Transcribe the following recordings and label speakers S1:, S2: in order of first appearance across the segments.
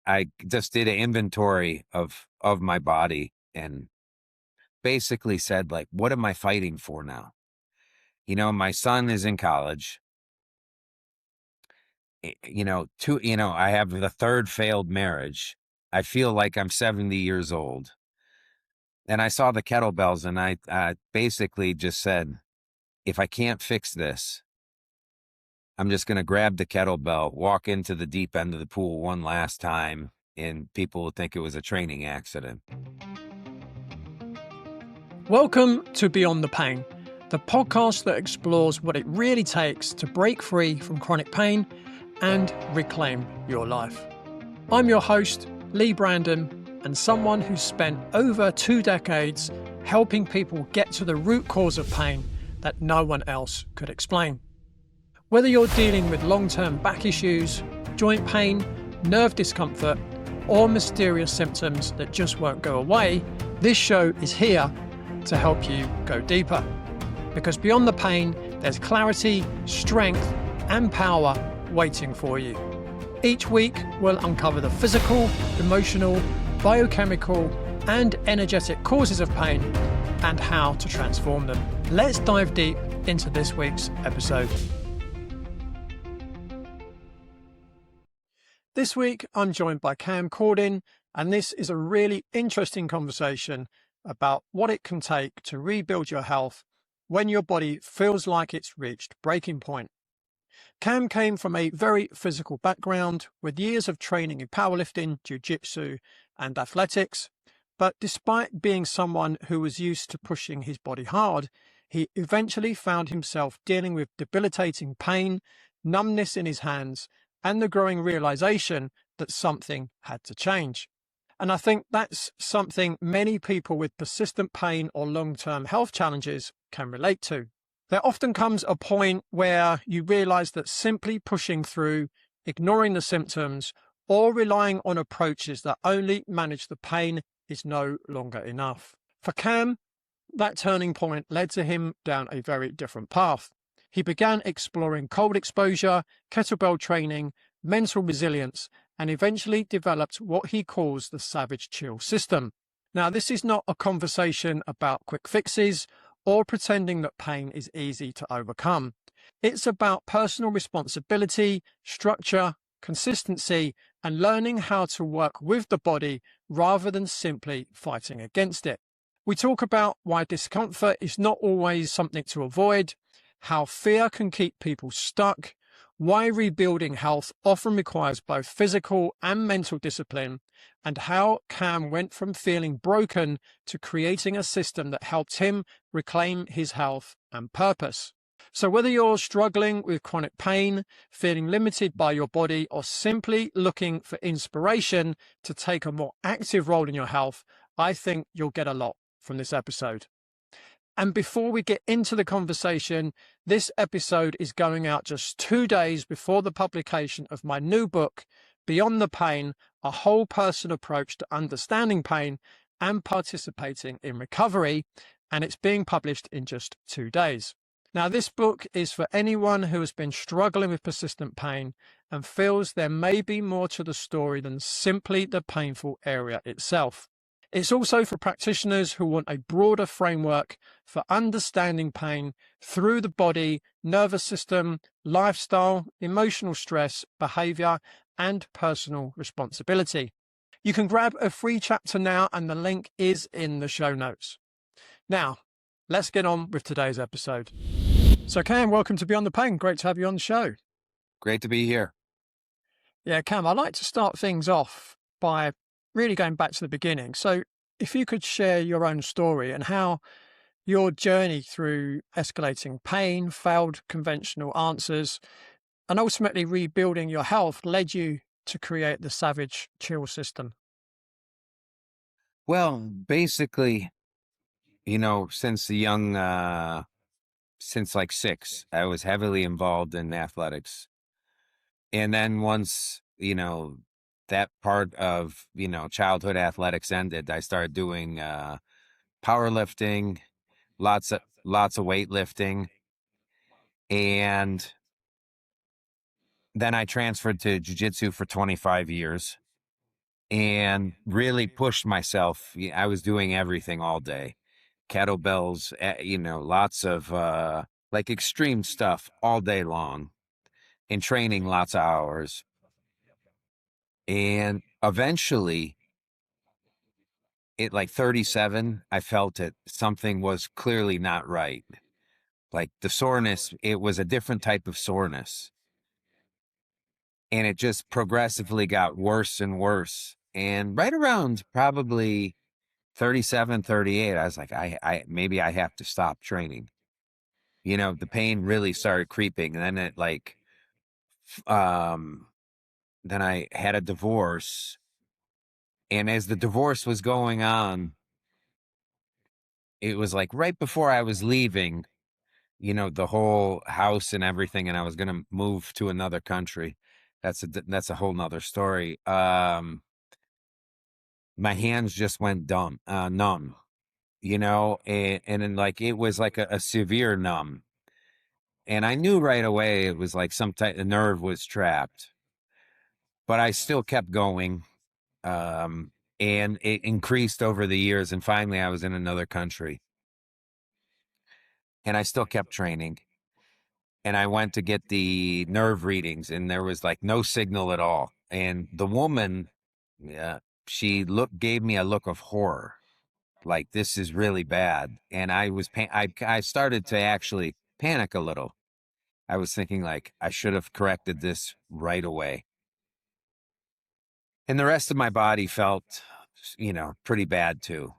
S1: I just did an inventory of my body and basically said, like, what am I fighting for now? My son is in college. I have the third failed marriage. I feel like I'm 70 years old. And I saw the kettlebells and I basically just said, if I can't fix this, I'm just going to grab the kettlebell, walk into the deep end of the pool one last time, and people will think it was a training accident.
S2: Welcome to Beyond the Pain, the podcast that explores what it really takes to break free from chronic pain and reclaim your life. I'm your host, Lee Brandon, and someone who's spent over 2 decades helping people get to the root cause of pain that no one else could explain. Whether you're dealing with long-term back issues, joint pain, nerve discomfort, or mysterious symptoms that just won't go away, this show is here to help you go deeper. Because beyond the pain, there's clarity, strength, and power waiting for you. Each week, we'll uncover the physical, emotional, biochemical, and energetic causes of pain and how to transform them. Let's dive deep into this week's episode. This week, I'm joined by Cam Cordin, and this is a really interesting conversation about what it can take to rebuild your health when your body feels like it's reached breaking point. Cam came from a very physical background with years of training in powerlifting, Jiu Jitsu, and athletics. But despite being someone who was used to pushing his body hard, he eventually found himself dealing with debilitating pain, numbness in his hands, and the growing realization that something had to change. And I think that's something many people with persistent pain or long-term health challenges can relate to. There often comes a point where you realize that simply pushing through, ignoring the symptoms, or relying on approaches that only manage the pain is no longer enough. For Cam, that turning point led to him down a very different path. He began exploring cold exposure, kettlebell training, mental resilience, and eventually developed what he calls the Savage Chill system. Now, this is not a conversation about quick fixes or pretending that pain is easy to overcome. It's about personal responsibility, structure, consistency, and learning how to work with the body rather than simply fighting against it. We talk about why discomfort is not always something to avoid, how fear can keep people stuck, why rebuilding health often requires both physical and mental discipline, and how Cam went from feeling broken to creating a system that helped him reclaim his health and purpose. So whether you're struggling with chronic pain, feeling limited by your body, or simply looking for inspiration to take a more active role in your health, I think you'll get a lot from this episode. And before we get into the conversation, this episode is going out just 2 days before the publication of my new book, Beyond the Pain, a whole person approach to understanding pain and participating in recovery, and it's being published in just 2 days. Now, this book is for anyone who has been struggling with persistent pain and feels there may be more to the story than simply the painful area itself. It's also for practitioners who want a broader framework for understanding pain through the body, nervous system, lifestyle, emotional stress, behavior, and personal responsibility. You can grab a free chapter now, and the link is in the show notes. Now, let's get on with today's episode. So, Cam, welcome to Beyond the Pain. Great to have you on the show.
S1: Great to be here.
S2: Yeah, Cam, I'd like to start things off by really going back to the beginning. So if you could share your own story and how your journey through escalating pain, failed conventional answers, and ultimately rebuilding your health led you to create the Savage Chill system.
S1: Well, basically, since since like 6, I was heavily involved in athletics. And then once, that part of, childhood athletics ended, I started doing powerlifting, lots of weightlifting. And then I transferred to jiu-jitsu for 25 years. and really pushed myself. I was doing everything all day. Kettlebells, lots of like extreme stuff all day long, and training lots of hours. And eventually, at like 37, I felt it. Something was clearly not right. Like the soreness, it was a different type of soreness. And it just progressively got worse and worse. And right around probably 37, 38, I was like, I maybe I have to stop training. The pain really started creeping. And then it like, um, then I had a divorce. And as the divorce was going on, it was like right before I was leaving, the whole house and everything, and I was going to move to another country. That's a whole nother story. My hands just went numb, and then like it was like a severe numb. And I knew right away it was like some type of nerve was trapped, but I still kept going. Um, and it increased over the years. And finally, I was in another country and I still kept training. And I went to get the nerve readings, and there was like no signal at all. And the woman, yeah, she gave me a look of horror, like this is really bad. And I started to actually panic a little. I was thinking like I should have corrected this right away. And the rest of my body felt, pretty bad too.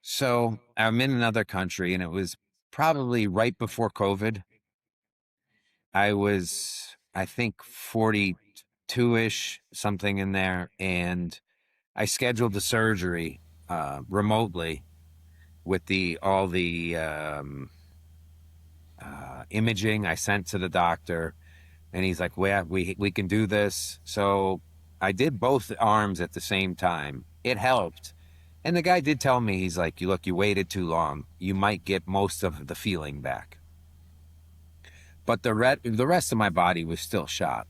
S1: So I'm in another country, and it was probably right before COVID. I was, I think, 42-ish, something in there. And I scheduled the surgery remotely with all the imaging I sent to the doctor. And he's like, well, we can do this. So I did both arms at the same time. It helped. And the guy did tell me, he's like, look, you waited too long. You might get most of the feeling back. But the rest of my body was still shot.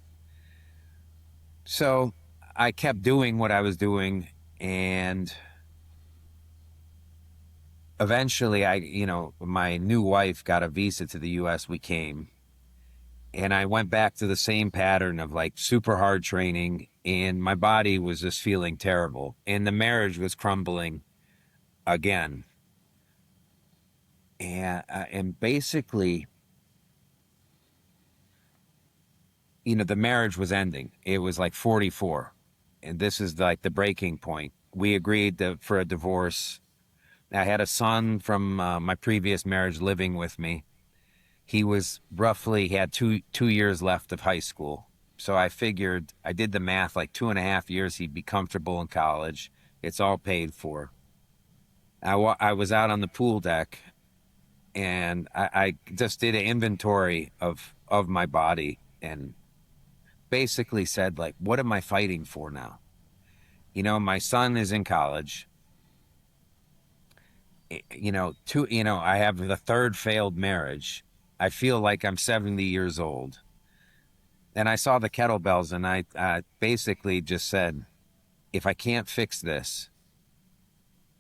S1: So I kept doing what I was doing. And eventually my new wife got a visa to the US. We came, and I went back to the same pattern of like super hard training, and my body was just feeling terrible, and the marriage was crumbling again. And basically, the marriage was ending. It was like 44, and this is like the breaking point. We agreed for a divorce. I had a son from my previous marriage living with me. He had two years left of high school. So I figured, I did the math, like 2.5 years, he'd be comfortable in college. It's all paid for. I was out on the pool deck, and I just did an inventory of my body, and basically said, like, what am I fighting for now? My son is in college. I have the third failed marriage. I feel like I'm 70 years old. And I saw the kettlebells, and I basically just said, if I can't fix this,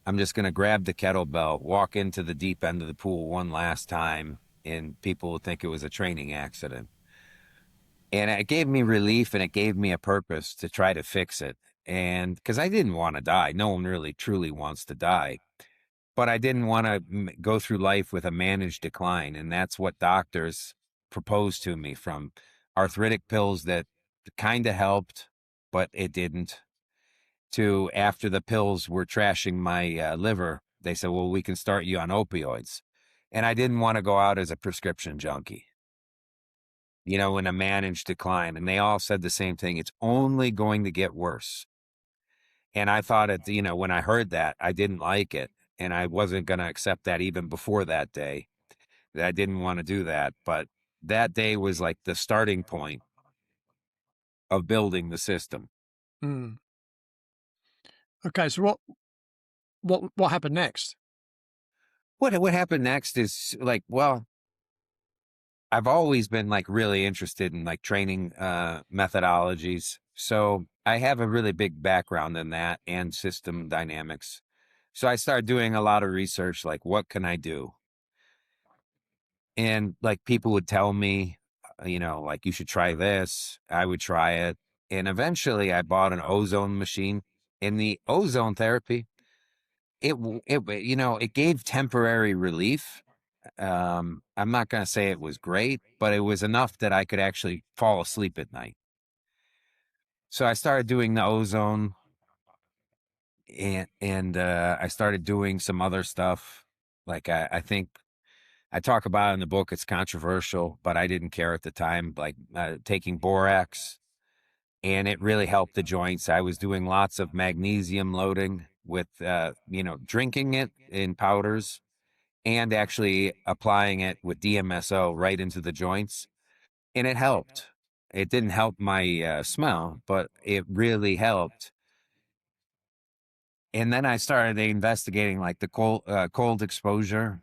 S1: I'm just going to grab the kettlebell, walk into the deep end of the pool one last time, and people will think it was a training accident. And it gave me relief, and it gave me a purpose to try to fix it. And because I didn't want to die, no one really truly wants to die. But I didn't want to go through life with a managed decline. And that's what doctors proposed to me, from arthritic pills that kind of helped, but it didn't, to after the pills were trashing my liver, they said, well, we can start you on opioids. And I didn't want to go out as a prescription junkie, in a managed decline. And they all said the same thing. It's only going to get worse. And I thought when I heard that, I didn't like it. And I wasn't going to accept that even before that day. That I didn't want to do that. But that day was like the starting point of building the system.
S2: Mm. Okay, so what happened next?
S1: What happened next is like, well, I've always been like really interested in like training methodologies. So I have a really big background in that and system dynamics. So I started doing a lot of research, like what can I do? And like people would tell me, like you should try this. I would try it. And eventually I bought an ozone machine. In the ozone therapy, it gave temporary relief. I'm not going to say it was great, but it was enough that I could actually fall asleep at night. So I started doing the ozone, and I started doing some other stuff. Like I think I talk about it in the book. It's controversial, but I didn't care at the time. Like taking borax, and it really helped the joints. I was doing lots of magnesium loading with, drinking it in powders and actually applying it with DMSO right into the joints, and it helped. It didn't help my smell, but it really helped. And then I started investigating like the cold exposure,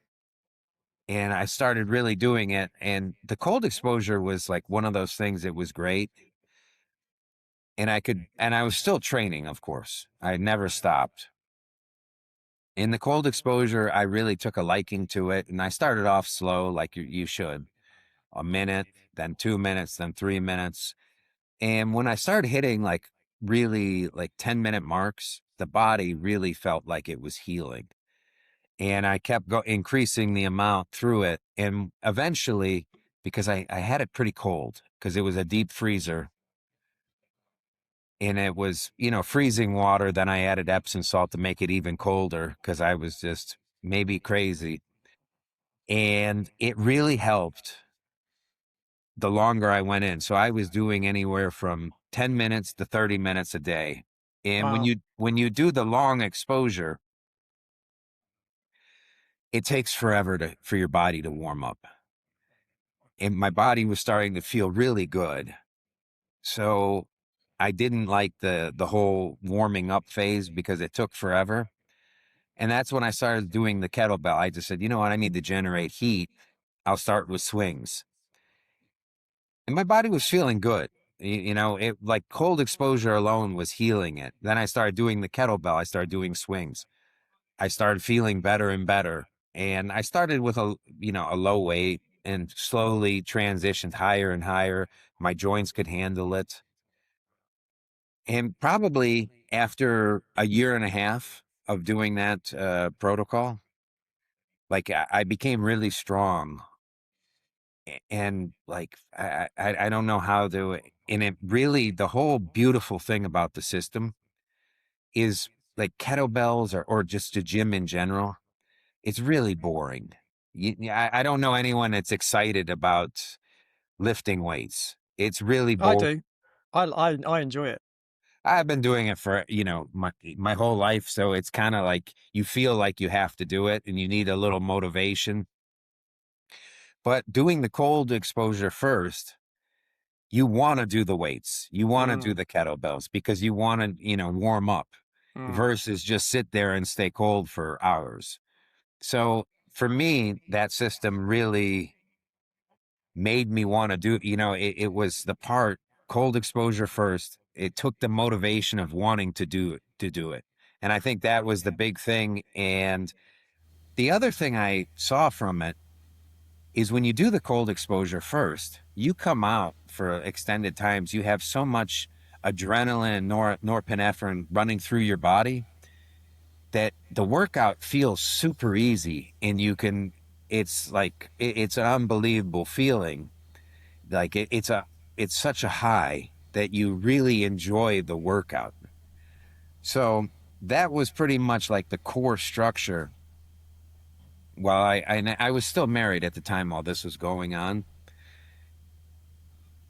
S1: and I started really doing it. And the cold exposure was like one of those things that was great. And I was still training, of course. I never stopped. In the cold exposure, I really took a liking to it. And I started off slow, like you should, a minute, then 2 minutes, then 3 minutes. And when I started hitting like really like 10-minute marks, the body really felt like it was healing. And I kept increasing the amount through it. And eventually, because I had it pretty cold, because it was a deep freezer and it was, freezing water. Then I added Epsom salt to make it even colder because I was just maybe crazy. And it really helped the longer I went in. So I was doing anywhere from 10 minutes to 30 minutes a day. And when
S2: Wow.
S1: you do the long exposure, it takes forever for your body to warm up. And my body was starting to feel really good. So I didn't like the whole warming up phase because it took forever. And that's when I started doing the kettlebell. I just said, you know what, I need to generate heat. I'll start with swings. And my body was feeling good. It like cold exposure alone was healing it. Then I started doing the kettlebell. I started doing swings. I started feeling better and better. And I started with a low weight and slowly transitioned higher and higher. My joints could handle it. And probably after a year and a half of doing that protocol, like I became really strong. And like I don't know how to. And it really, the whole beautiful thing about the system is like kettlebells or just the gym in general. It's really boring. I don't know anyone that's excited about lifting weights. It's really
S2: I
S1: boring.
S2: do. I enjoy it.
S1: I've been doing it for, my whole life. So it's kind of like you feel like you have to do it and you need a little motivation. But doing the cold exposure first, you want to do the weights. You want to do
S2: Mm,
S1: the kettlebells because you want to, warm up
S2: mm.
S1: versus just sit there and stay cold for hours. So for me, that system really made me want to do, it was the part cold exposure first. It took the motivation of wanting to do it. And I think that was the big thing. And the other thing I saw from it is when you do the cold exposure first, you come out for extended times. You have so much adrenaline and norepinephrine running through your body that the workout feels super easy and it's like, it's an unbelievable feeling. Like it's such a high that you really enjoy the workout. So that was pretty much like the core structure. While I was still married at the time all this was going on,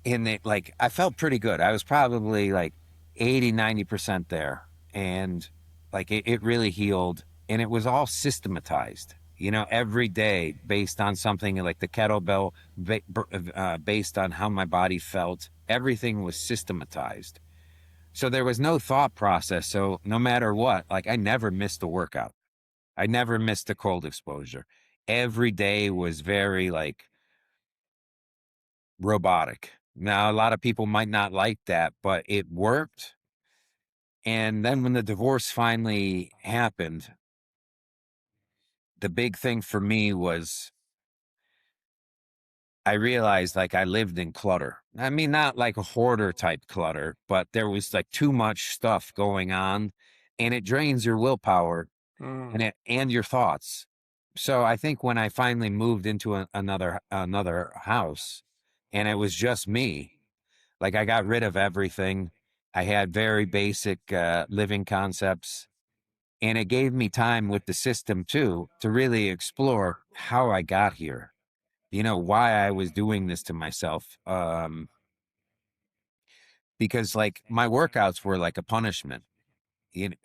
S1: and like I felt pretty good. I was probably like 80-90% there, and like it really healed, and it was all systematized. Every day based on something like the kettlebell, based on how my body felt. Everything was systematized. So there was no thought process. So no matter what, like I never missed a workout. I never missed a cold exposure. Every day was very like robotic. Now, a lot of people might not like that, but it worked. And then when the divorce finally happened, the big thing for me was I realized like I lived in clutter. I mean, not like a hoarder type clutter, but there was like too much stuff going on and it drains your willpower
S2: Mm,
S1: and your thoughts. So I think when I finally moved into another house and it was just me, like I got rid of everything. I had very basic living concepts and it gave me time with the system too to really explore how I got here, why I was doing this to myself. Because like my workouts were like a punishment, and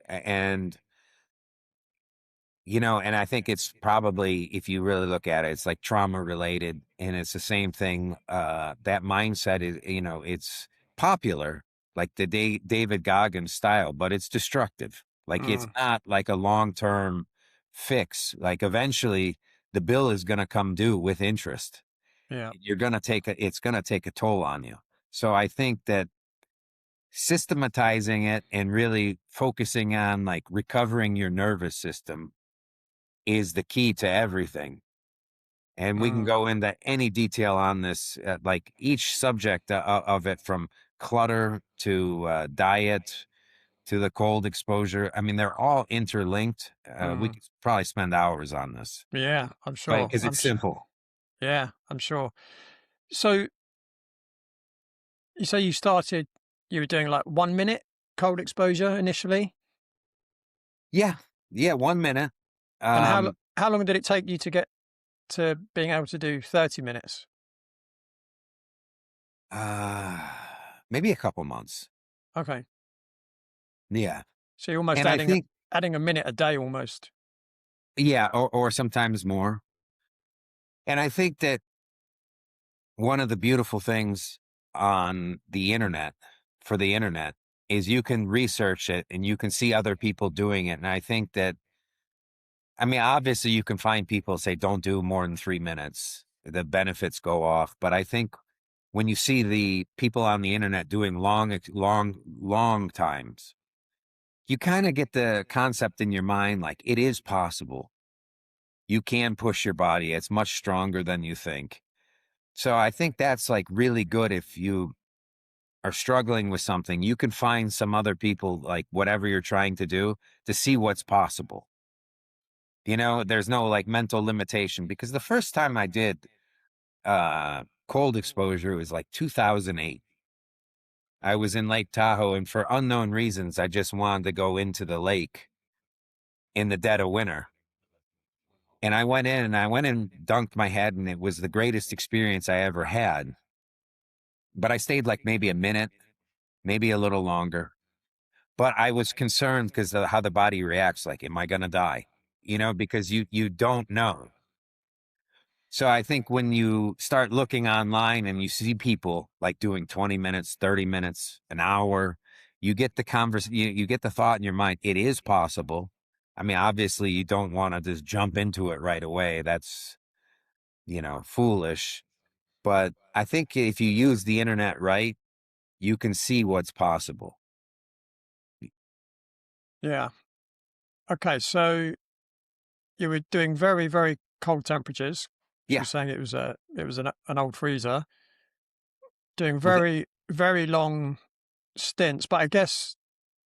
S1: and I think it's probably, if you really look at it, it's like trauma related, and it's the same thing. That mindset is, it's popular, like the David Goggins style, but it's destructive. Like it's
S2: mm,
S1: not like a long term fix. Like eventually, the bill is going to come due with interest.
S2: yeah.
S1: It's going to take a toll on you. So I think that systematizing it and really focusing on like recovering your nervous system is the key to everything. And we can
S2: Mm.
S1: go into any detail on this, like each subject of it, from clutter to diet to the cold exposure. I mean, they're all interlinked. We
S2: Mm.
S1: could probably spend hours on this,
S2: Yeah, I'm
S1: but
S2: sure.
S1: because it's simple.
S2: Yeah, I'm sure. So you say you were doing like 1 minute cold exposure initially,
S1: Yeah. Yeah. 1 minute.
S2: and
S1: Um,
S2: how long did it take you to get to being able to do 30 minutes?
S1: uh, maybe a couple months.
S2: Okay,
S1: Yeah.
S2: so you're almost
S1: And I think,
S2: adding a minute a day almost.
S1: yeah, or sometimes more. And I think that one of the beautiful things on the internet for the internet is you can research it and you can see other people doing it. And I think that, I mean, obviously you can find people say, don't do more than 3 minutes. The benefits go off. But I think when you see the people on the internet doing long times, you kind of get the concept in your mind like it is possible. You can push your body. It's much stronger than you think. So I think that's like really good if you are struggling with something. You can find some other people, like whatever you're trying to see what's possible. There's no like mental limitation, because the first time I did cold exposure was like 2008. I was in Lake Tahoe, and for unknown reasons I just wanted to go into the lake in the dead of winter. And I went and dunked my head, and it was the greatest experience I ever had. But I stayed like maybe a minute, maybe a little longer. But I was concerned because of how the body reacts. Like, am I going to die? Because you don't know. So I think when you start looking online and you see people like doing 20 minutes, 30 minutes, an hour, you get the you get the thought in your mind, it is possible. I mean, obviously you don't want to just jump into it right away. That's, foolish. But I think if you use the internet right, you can see what's possible.
S2: Yeah. Okay, so you were doing very, very cold temperatures. She
S1: Yeah.
S2: was saying it was an old freezer, doing
S1: Well,
S2: very, very long stints. But I guess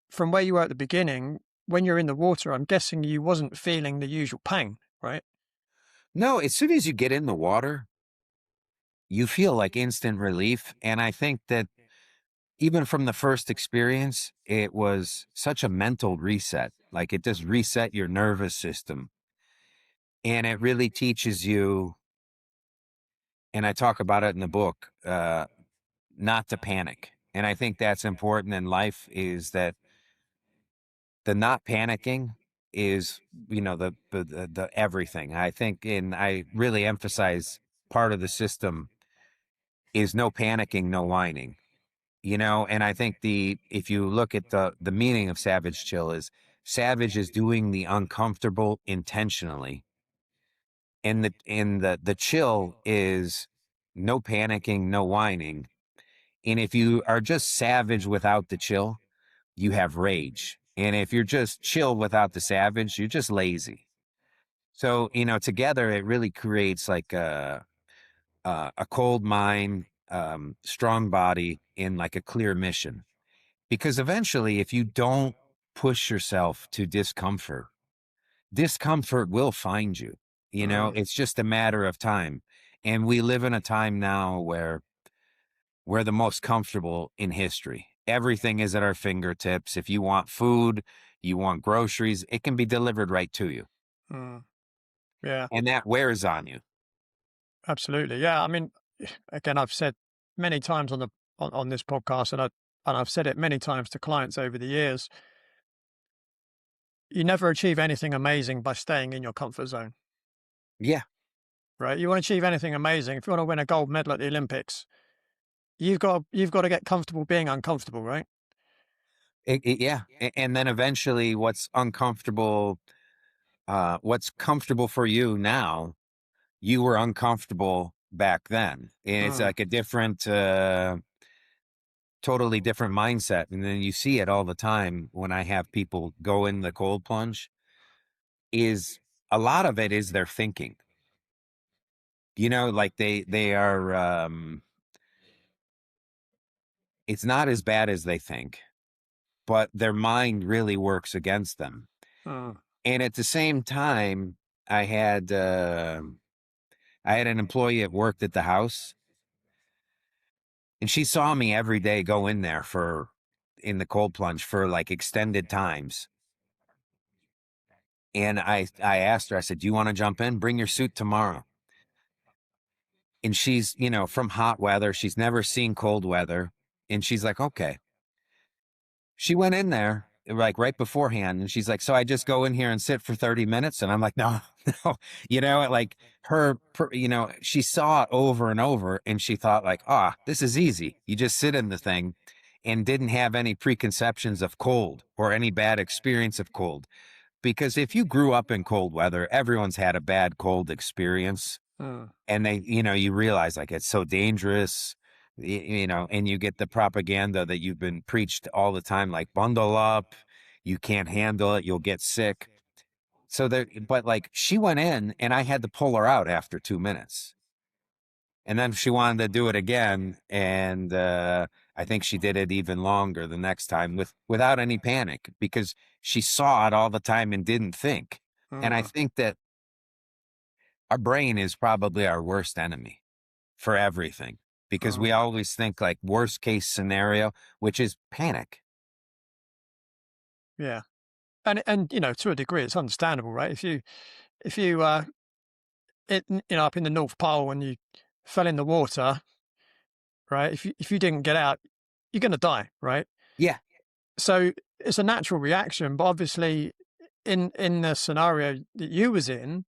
S2: from where you were at the beginning, when you're in the water, I'm guessing you wasn't feeling the usual pain, right?
S1: no, as soon as you get in the water, you feel like instant relief. And I think that even from the first experience, it was such a mental reset. Like it just reset your nervous system. And it really teaches you, and I talk about it in the book, not to panic. And I think that's important in life, is that the not panicking is, the everything. I think, and I really emphasize, part of the system is no panicking, no whining. And I think if you look at the meaning of savage chill, is savage is doing the uncomfortable intentionally, and the chill is no panicking, no whining. And if you are just savage without the chill, you have rage. And if you're just chill without the savage, you're just lazy. So, together it really creates like a cold mind, strong body, and like a clear mission. Because eventually, if you don't push yourself to discomfort, discomfort will find you.
S2: Mm,
S1: It's just a matter of time. And we live in a time now where we're the most comfortable in history. Everything is at our fingertips. If you want food, you want groceries, it can be delivered right to you.
S2: mm. Yeah,
S1: And that wears on you.
S2: absolutely. Yeah, I mean, again, I've said many times on this podcast, and I've said it many times to clients over the years. You never achieve anything amazing by staying in your comfort zone,
S1: Yeah.
S2: right? You want to achieve anything amazing. If you want to win a gold medal at the Olympics, you've got to get comfortable being uncomfortable, right?
S1: Yeah. And then eventually what's comfortable for you now, you were uncomfortable back then. And it's
S2: Mm,
S1: like a totally different mindset. And then you see it all the time when I have people go in the cold plunge, is a lot of it is their thinking. Like they are it's not as bad as they think, but their mind really works against them.
S2: mm,
S1: And at the same time, I had I had an employee that worked at the house, and she saw me every day go in there for in the cold plunge for like extended times. And I asked her, I said, "Do you want to jump in? Bring your suit tomorrow." And she's, from hot weather. She's never seen cold weather. And she's like, "Okay." She went in there like right beforehand, and she's like, "So I just go in here and sit for 30 minutes?" And I'm like, "No, no." Like she saw it over and over, and she thought like, this is easy. You just sit in the thing, and didn't have any preconceptions of cold or any bad experience of cold. Because if you grew up in cold weather, everyone's had a bad cold experience,
S2: mm,
S1: and you realize like it's so dangerous, and you get the propaganda that you've been preached all the time, like bundle up, you can't handle it, you'll get sick. So there, but like she went in and I had to pull her out after 2 minutes. And then she wanted to do it again. And I think she did it even longer the next time without any panic, because she saw it all the time and didn't think. And I
S2: mm,
S1: think that our brain is probably our worst enemy for everything, because we
S2: mm.
S1: always think like worst case scenario, which is panic.
S2: Yeah, and to a degree, it's understandable, right? If you up in the North Pole and you fell in the water, right? If you didn't get out, you're going to die, right?
S1: Yeah.
S2: So it's a natural reaction, but obviously, in the scenario that you was in,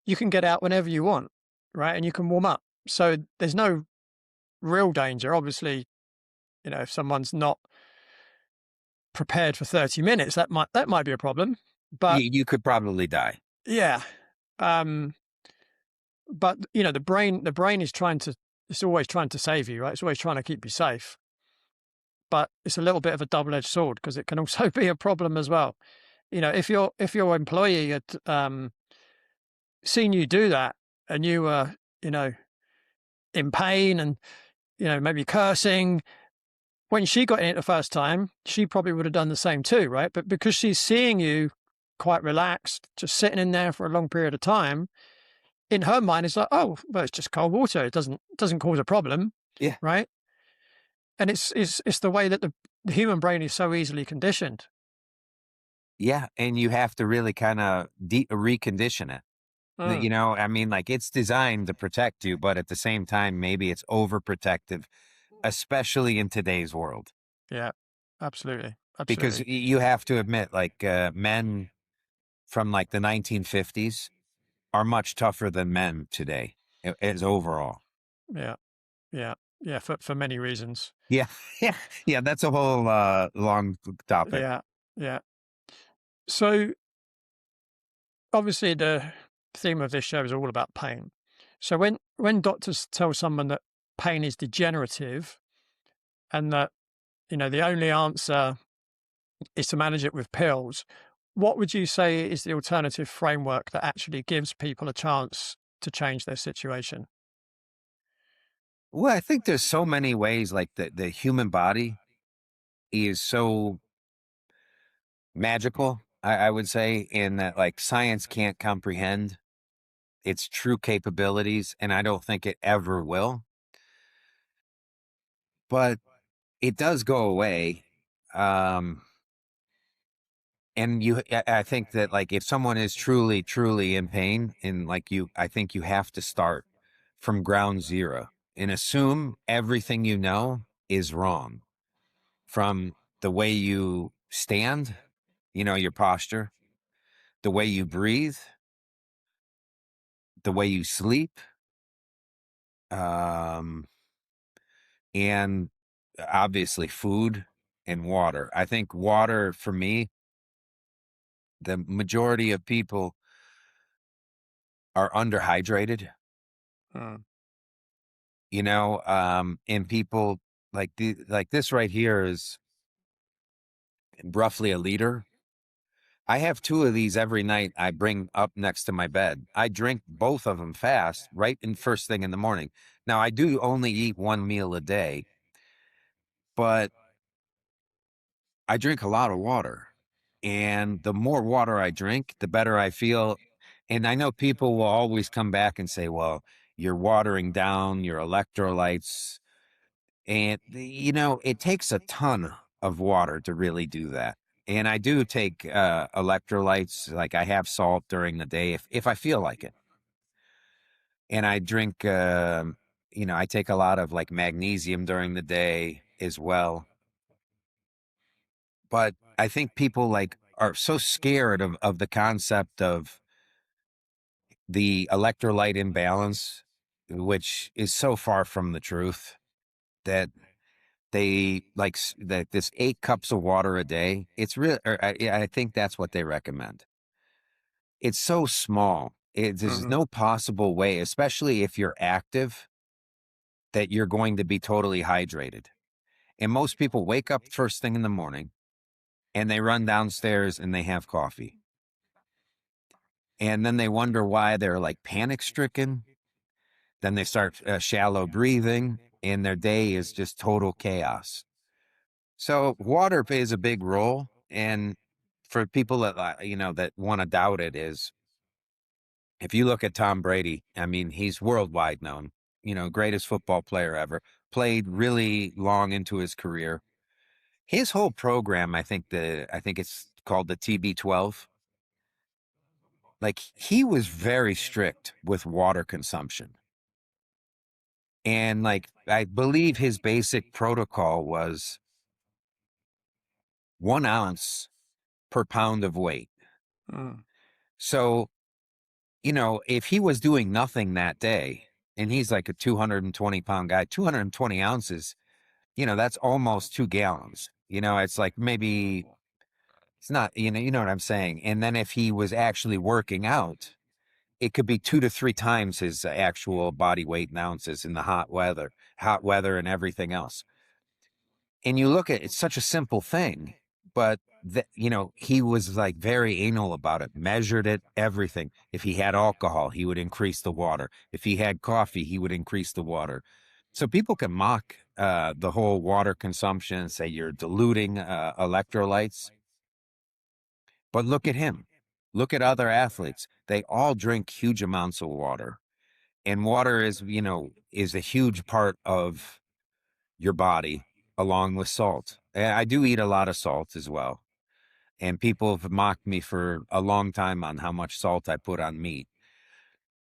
S2: you can get out whenever you want, right? And you can warm up. So there's no real danger. Obviously, if someone's not prepared for 30 minutes, that might be a problem. But
S1: You could probably die.
S2: yeah, um, but the brain is it's always trying to save you, right? It's always trying to keep you safe. But it's a little bit of a double-edged sword because it can also be a problem as well. If your employee had seen you do that and you were, in pain and maybe cursing, when she got in it the first time, she probably would have done the same too, right? But because she's seeing you quite relaxed, just sitting in there for a long period of time, in her mind, it's like, oh, well, it's just cold water. It doesn't cause a problem,
S1: Yeah.
S2: right? And it's the way that the human brain is so easily conditioned.
S1: Yeah. And you have to really kind of recondition it.
S2: Mm,
S1: I mean, like it's designed to protect you, but at the same time, maybe it's overprotective, especially in today's world.
S2: yeah, absolutely,
S1: Because
S2: absolutely,
S1: you have to admit, like men from like the 1950s are much tougher than men today, as overall.
S2: yeah, yeah, yeah, for many reasons.
S1: Yeah. Yeah. Yeah. That's a whole long topic.
S2: Yeah, yeah. So obviously, the theme of this show is all about pain. So when doctors tell someone that pain is degenerative, and that, the only answer is to manage it with pills. What would you say is the alternative framework that actually gives people a chance to change their situation?
S1: Well, I think there's so many ways, like the human body is so magical, I would say, in that like science can't comprehend its true capabilities, and I don't think it ever will. But it does go away. Um, and I think that like if someone is truly, truly in pain, and like I think you have to start from ground zero and assume everything you know is wrong, from the way you stand, your posture, the way you breathe, the way you sleep, um, and obviously food and water. I think water for me, the majority of people are underhydrated,
S2: Mm,
S1: and people like this right here is roughly a liter. I have two of these every night. I bring up next to my bed. I drink both of them fast, right in first thing in the morning. Now I do only eat one meal a day, but I drink a lot of water. And the more water I drink, the better I feel. And I know people will always come back and say, well, you're watering down your electrolytes. And, it takes a ton of water to really do that. And I do take electrolytes, like I have salt during the day if I feel like it. And I drink, I take a lot of like magnesium during the day as well. But I think people like are so scared of the concept of the electrolyte imbalance, which is so far from the truth, that they that this 8 cups of water a day. It's real. I think that's what they recommend. It's so small. There's
S2: mhm.
S1: no possible way, especially if you're active, that you're going to be totally hydrated. And most people wake up first thing in the morning and they run downstairs and they have coffee. And then they wonder why they're like panic stricken. Then they start shallow breathing and their day is just total chaos. So water plays a big role. And for people that, that want to doubt it, is if you look at Tom Brady, I mean, he's worldwide known, greatest football player ever, played really long into his career. His whole program, I think it's called the TB12. Like he was very strict with water consumption. And like I believe his basic protocol was 1 ounce per pound of weight.
S2: Mm,
S1: So, if he was doing nothing that day, and he's like a 220-pound guy, 220 ounces, that's almost 2 gallons. It's like maybe it's not, you know what I'm saying. And then if he was actually working out, it could be 2 to 3 times his actual body weight in ounces in the hot weather and everything else. And you look at it's such a simple thing, but he was like very anal about it, measured it, everything. If he had alcohol, he would increase the water. If he had coffee, he would increase the water. So people can mock the whole water consumption and say you're diluting electrolytes. But look at him. Look at other athletes. They all drink huge amounts of water. And water is a huge part of your body along with salt. And I do eat a lot of salt as well. And people have mocked me for a long time on how much salt I put on meat.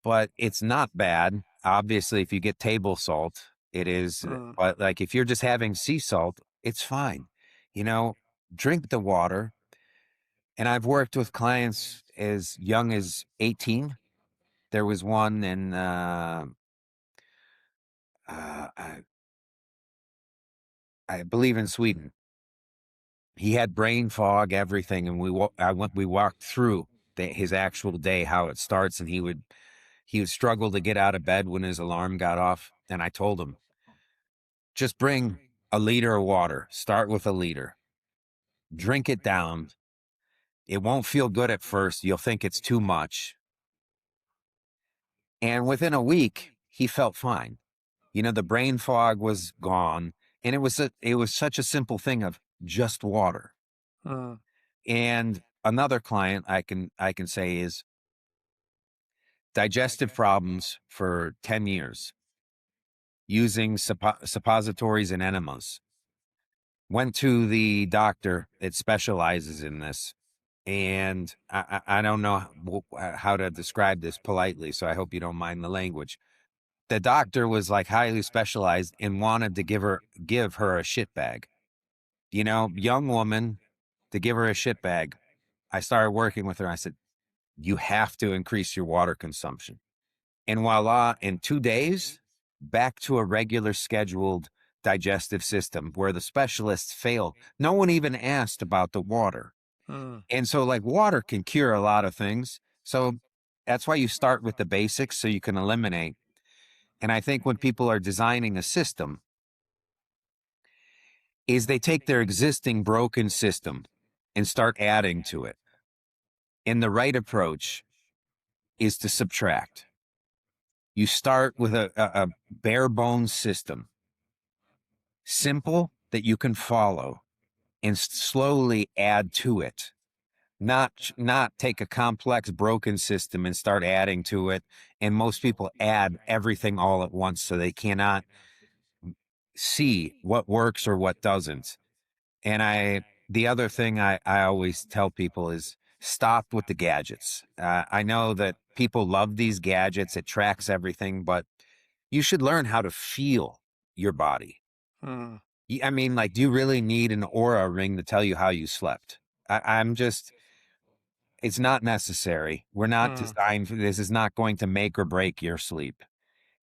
S1: But it's not bad. Obviously, if you get table salt, it is.
S2: mm,
S1: But like if you're just having sea salt, it's fine. You know, drink the water. And I've worked with clients as young as 18. There was one in, I believe in Sweden. He had brain fog, everything, and we walked through his actual day, how it starts, and he would struggle to get out of bed when his alarm got off. And I told him, just bring a liter of water. Start with a liter. Drink it down. It won't feel good at first. You'll think it's too much. And within a week, he felt fine. You know, the brain fog was gone. And it was such a simple thing of just water.
S2: Mm.
S1: And another client I can say is digestive problems for 10 years using suppositories and enemas. Went to the doctor that specializes in this. And I don't know how to describe this politely, so I hope you don't mind the language. The doctor was like highly specialized and wanted to give her a shit bag. You know, young woman, to give her a shit bag. I started working with her. I said, you have to increase your water consumption. And voila, in 2 days, back to a regular scheduled digestive system where the specialists failed. No one even asked about the water.
S2: Mm.
S1: And so, like, water can cure a lot of things. So that's why you start with the basics so you can eliminate. And I think when people are designing a system, is they take their existing broken system and start adding to it. And the right approach is to subtract. You start with a bare bones system, simple that you can follow, and slowly add to it. Not take a complex broken system and start adding to it. And most people add everything all at once, so they cannot see what works or what doesn't. And the other thing I always tell people is stop with the gadgets. I know that people love these gadgets. It tracks everything, but you should learn how to feel your body.
S2: Mm.
S1: I mean, like, do you really need an Aura ring to tell you how you slept? I'm just, it's not necessary. We're not
S2: Mm.
S1: designed for this. Is not going to make or break your sleep.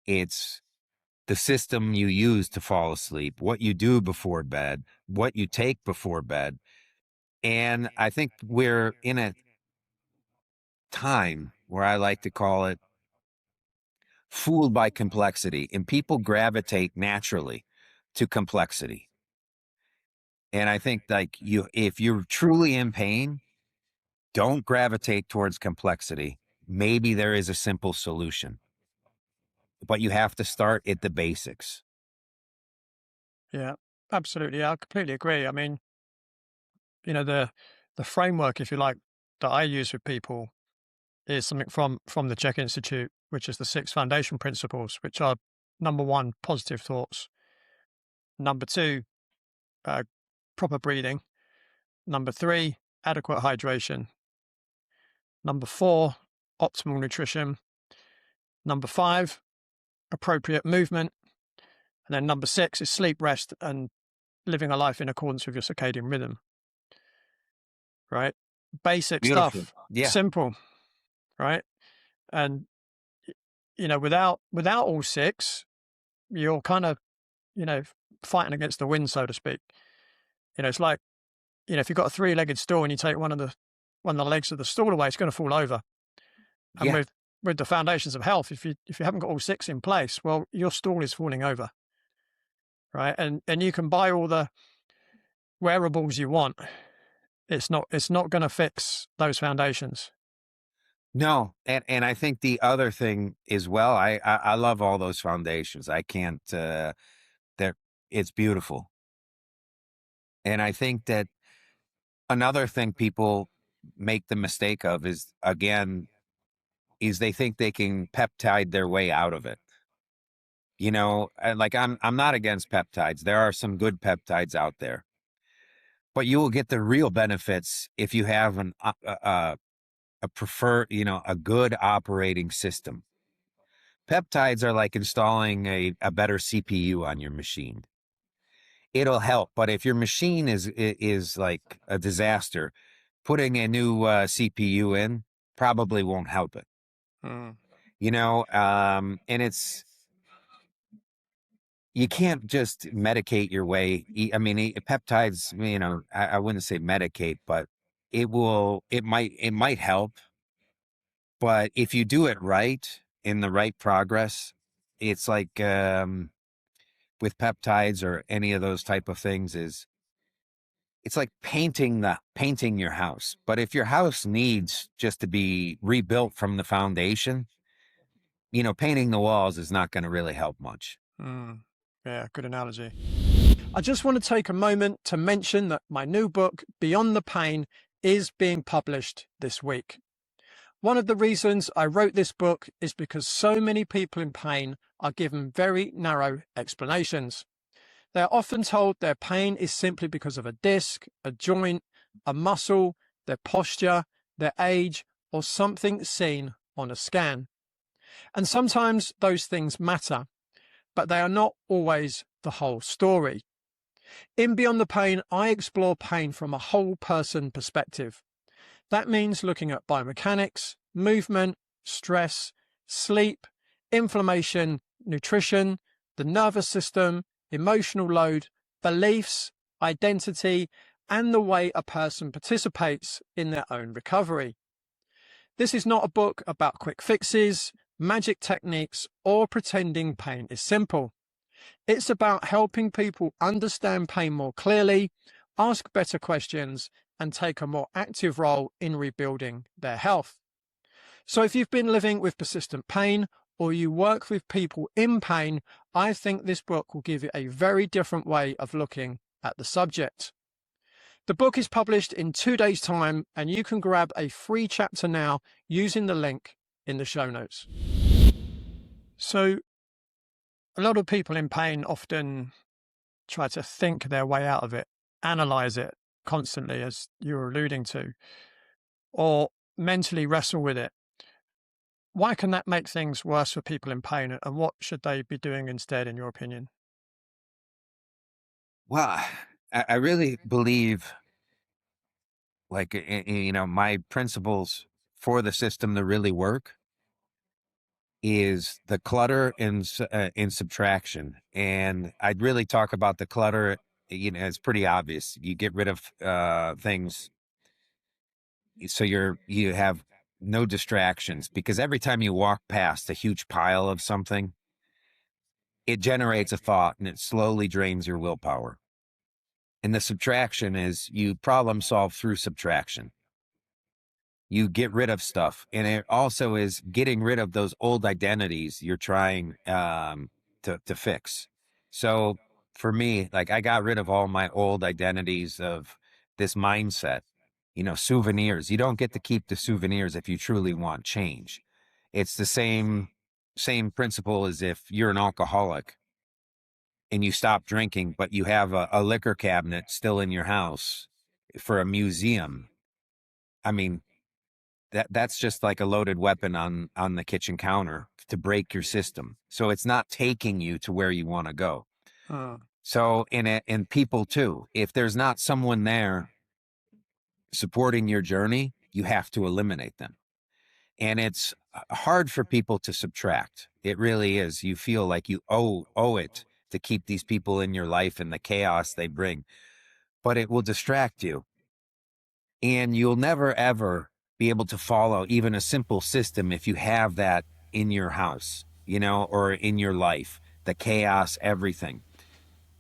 S1: It's the system you use to fall asleep, what you do before bed, what you take before bed. And I think we're in a time where I like to call it fooled by complexity, and people gravitate naturally to complexity. And I think, like, if you're truly in pain, don't gravitate towards complexity. Maybe there is a simple solution, but you have to start at the basics.
S2: Yeah, absolutely. I completely agree. I mean, the framework, if you like, that I use with people is something from the Czech Institute, which is the six foundation principles, which are number one, positive thoughts; number two, uh, proper breathing; number three, adequate hydration; number four, optimal nutrition; number five, appropriate movement; and then number six is sleep, rest, and living a life in accordance with your circadian rhythm. Right? Basic
S1: Beautiful.
S2: stuff,
S1: Yeah.
S2: simple, right? And without all six, you're kind of, you know, fighting against the wind, so to speak. It's like, if you've got a three-legged stool and you take one of the legs of the stool away, it's going to fall over. And
S1: Yeah.
S2: with the foundations of health, if you haven't got all six in place, well, your stool is falling over, right? And you can buy all the wearables you want. It's not going to fix those foundations.
S1: No, and I think the other thing as well, I love all those foundations. I can't they're it's beautiful. And I think that another thing people make the mistake of is, again, is they think they can peptide their way out of it. You know, and like, I'm not against peptides. There are some good peptides out there, but you will get the real benefits if you have a preferred, a good operating system. Peptides are like installing a better CPU on your machine. It'll help, but if your machine is like a disaster, putting a new CPU in probably won't help it.
S2: Mm.
S1: And you can't just medicate your way. I mean, peptides, I wouldn't say medicate, but it might help. But if you do it right, in the right progress, it's like, with peptides or any of those type of things is it's like painting your house. But if your house needs just to be rebuilt from the foundation, painting the walls is not going to really help much.
S2: Yeah, good analogy. I just want to take a moment to mention that my new book, Beyond the Pain, is being published this week. One of the reasons I wrote this book is because so many people in pain are given very narrow explanations. They're often told their pain is simply because of a disc, a joint, a muscle, their posture, their age, or something seen on a scan. And sometimes those things matter, but they are not always the whole story. In Beyond the Pain, I explore pain from a whole person perspective. That means looking at biomechanics, movement, stress, sleep, inflammation, nutrition, the nervous system, emotional load, beliefs, identity, and the way a person participates in their own recovery. This is not a book about quick fixes, magic techniques, or pretending pain is simple. It's about helping people understand pain more clearly, ask better questions, and take a more active role in rebuilding their health. So if you've been living with persistent pain or you work with people in pain, I think this book will give you a very different way of looking at the subject. The book is published in 2 days' time, and you can grab a free chapter now using the link in the show notes. So a lot of people in pain often try to think their way out of it, analyze it constantly, as you were alluding to, or mentally wrestle with it. Why can that make things worse for people in pain, and what should they be doing instead, in your opinion?
S1: Well, I really believe, like, my principles for the system to really work is the clutter in subtraction. And I'd really talk about the clutter. It's pretty obvious. You get rid of things so you have no distractions, because every time you walk past a huge pile of something, it generates a thought and it slowly drains your willpower. And the subtraction is you problem solve through subtraction. You get rid of stuff, and it also is getting rid of those old identities you're trying to fix. So for me, like, I got rid of all my old identities of this mindset. Souvenirs, you don't get to keep the souvenirs if you truly want change. It's the same principle as if you're an alcoholic and you stop drinking, but you have a liquor cabinet still in your house for a museum. I mean, that's just like a loaded weapon on the kitchen counter to break your system. So it's not taking you to where you want to go.
S2: Uh,
S1: So in people too, if there's not someone there supporting your journey, you have to eliminate them. And it's hard for people to subtract. It really is. You feel like you owe it to keep these people in your life and the chaos they bring, but it will distract you. And you'll never, ever be able to follow even a simple system if you have that in your house, or in your life, the chaos, everything.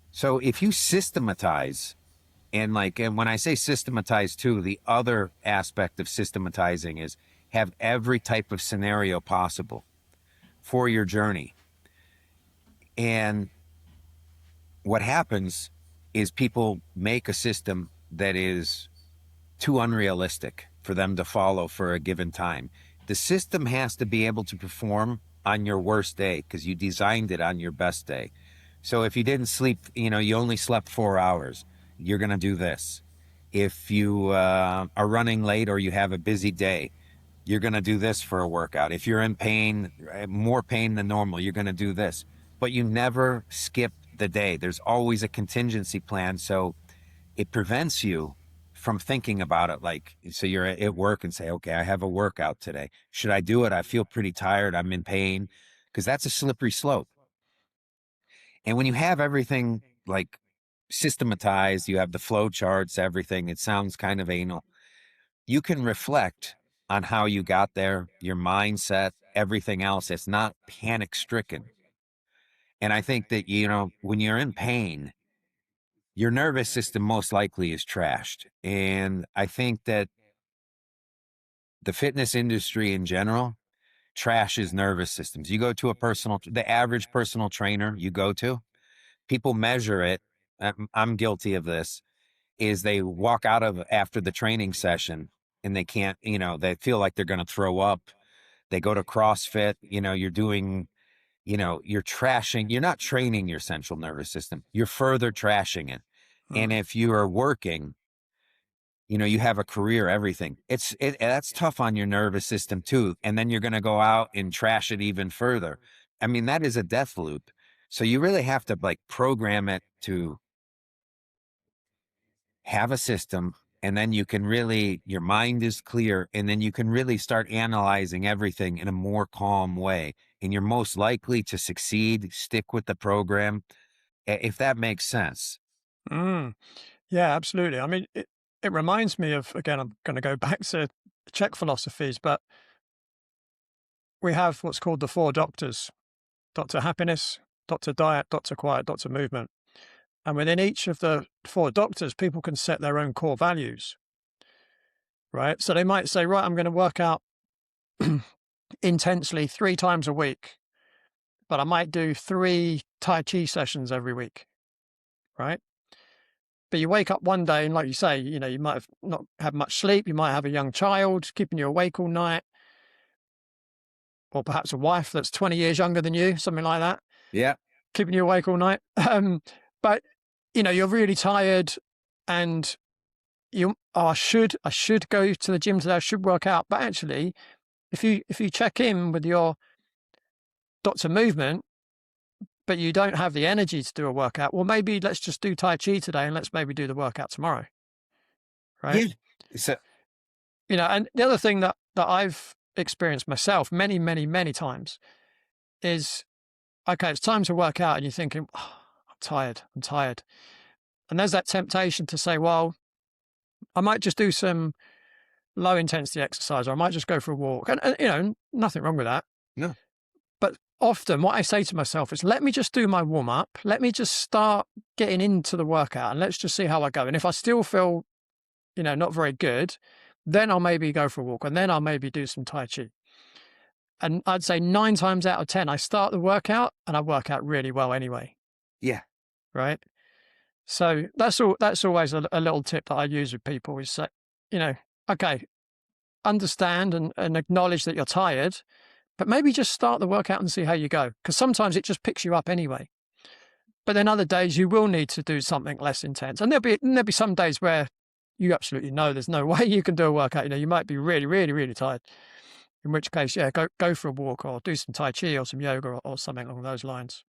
S1: So if you systematize, and when I say systematize too, the other aspect of systematizing is have every type of scenario possible for your journey. And what happens is people make a system that is too unrealistic for them to follow for a given time. The system has to be able to perform on your worst day because you designed it on your best day. So if you didn't sleep, you only slept 4 hours, you're going to do this. If you are running late or you have a busy day, you're going to do this for a workout. If you're in pain, more pain than normal, you're going to do this. But you never skip the day. There's always a contingency plan. So it prevents you from thinking about it. So you're at work and say, okay, I have a workout today. Should I do it? I feel pretty tired. I'm in pain, because that's a slippery slope. And when you have everything like systematized, you have the flow charts, everything, it sounds kind of anal. You can reflect on how you got there, your mindset, everything else. It's not panic stricken. And I think that, when you're in pain, your nervous system most likely is trashed. And I think that the fitness industry in general trashes nervous systems. You go to the average personal trainer you go to, people measure it. I'm guilty of this, is they walk out of after the training session and they can't, they feel like they're going to throw up. They go to CrossFit, you're doing, you're not training your central nervous system. You're further trashing it. And
S2: Mm.
S1: if you are working, you have a career, everything. That's tough on your nervous system too. And then you're going to go out and trash it even further. I mean, that is a death loop. So you really have to like program it to have a system, and then your mind is clear, and then you can really start analyzing everything in a more calm way. And you're most likely to succeed, stick with the program, if that makes sense.
S2: Mm. Yeah, absolutely. I mean, it reminds me of, again, I'm going to go back to Czech philosophies, but we have what's called the four doctors: Dr. Happiness, Dr. Diet, Dr. Quiet, Dr. Movement. And within each of the four doctors, people can set their own core values, right? So they might say, right, I'm going to work out intensely 3 times a week, but I might do 3 Tai Chi sessions every week, right? But you wake up one day and, like you say, you might have not had much sleep. You might have a young child keeping you awake all night, or perhaps a wife that's 20 years younger than you, something like that,
S1: Yeah.
S2: keeping you awake all night. But you're really tired, and I should go to the gym today. I should work out. But actually, if you check in with your doctor movement, but you don't have the energy to do a workout, well, maybe let's just do Tai Chi today, and let's maybe do the workout tomorrow, right?
S1: Yeah. So
S2: And the other thing that I've experienced myself many, many, many times is, okay, it's time to work out, and you're thinking, oh, I'm tired. And there's that temptation to say, well, I might just do some low intensity exercise, or I might just go for a walk. And nothing wrong with that.
S1: no.
S2: But often what I say to myself is, let me just do my warm up. Let me just start getting into the workout, and let's just see how I go. And if I still feel, not very good, then I'll maybe go for a walk, and then I'll maybe do some Tai Chi. And I'd say 9 times out of 10, I start the workout and I work out really well anyway.
S1: Yeah.
S2: Right. So that's always a little tip that I use with people is say, okay, understand and acknowledge that you're tired, but maybe just start the workout and see how you go. Because sometimes it just picks you up anyway. But then other days you will need to do something less intense. And there'll be some days where you absolutely know there's no way you can do a workout. You might be really, really, really tired. In which case, yeah, go for a walk or do some Tai Chi or some yoga or something along those lines.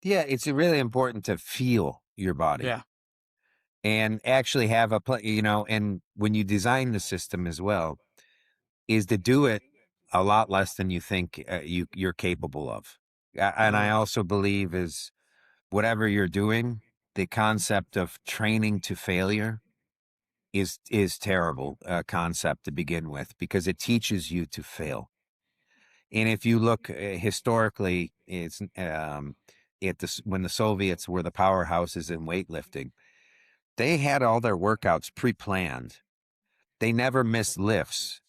S1: Yeah. It's really important to feel your body
S2: Yeah.
S1: and actually have and when you design the system as well, is to do it a lot less than you think you're capable of. And I
S2: Mm.
S1: also believe is whatever you're doing, the concept of training to failure is terrible concept to begin with, because it teaches you to fail. And if you look historically, it's when the Soviets were the powerhouses in weightlifting, they had all their workouts pre-planned. They never missed lifts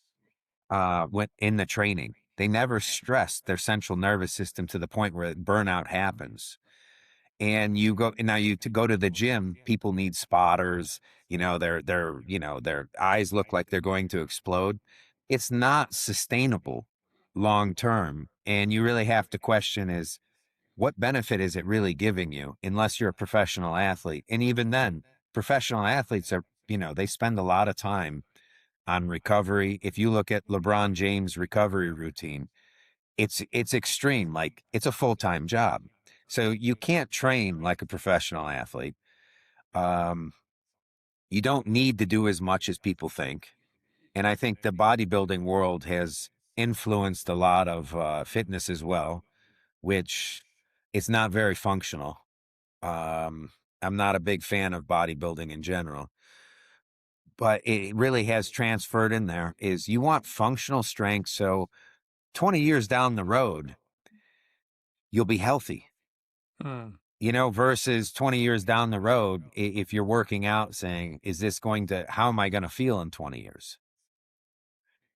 S1: went in the training. They never stressed their central nervous system to the point where burnout happens. And to go to the gym, people need spotters. Their eyes look like they're going to explode. It's not sustainable long term. And you really have to question is, what benefit is it really giving you, unless you're a professional athlete? And even then, professional athletes they spend a lot of time on recovery. If you look at LeBron James' recovery routine, it's extreme. Like, it's a full-time job. So you can't train like a professional athlete. Um, you don't need to do as much as people think. And I think the bodybuilding world has influenced a lot of fitness as well, which it's not very functional. Um, I'm not a big fan of bodybuilding in general, but it really has transferred in there. Is you want functional strength, so 20 years down the road, you'll be healthy.
S2: Mm.
S1: Versus 20 years down the road, if you're working out saying, how am I going to feel in 20 years?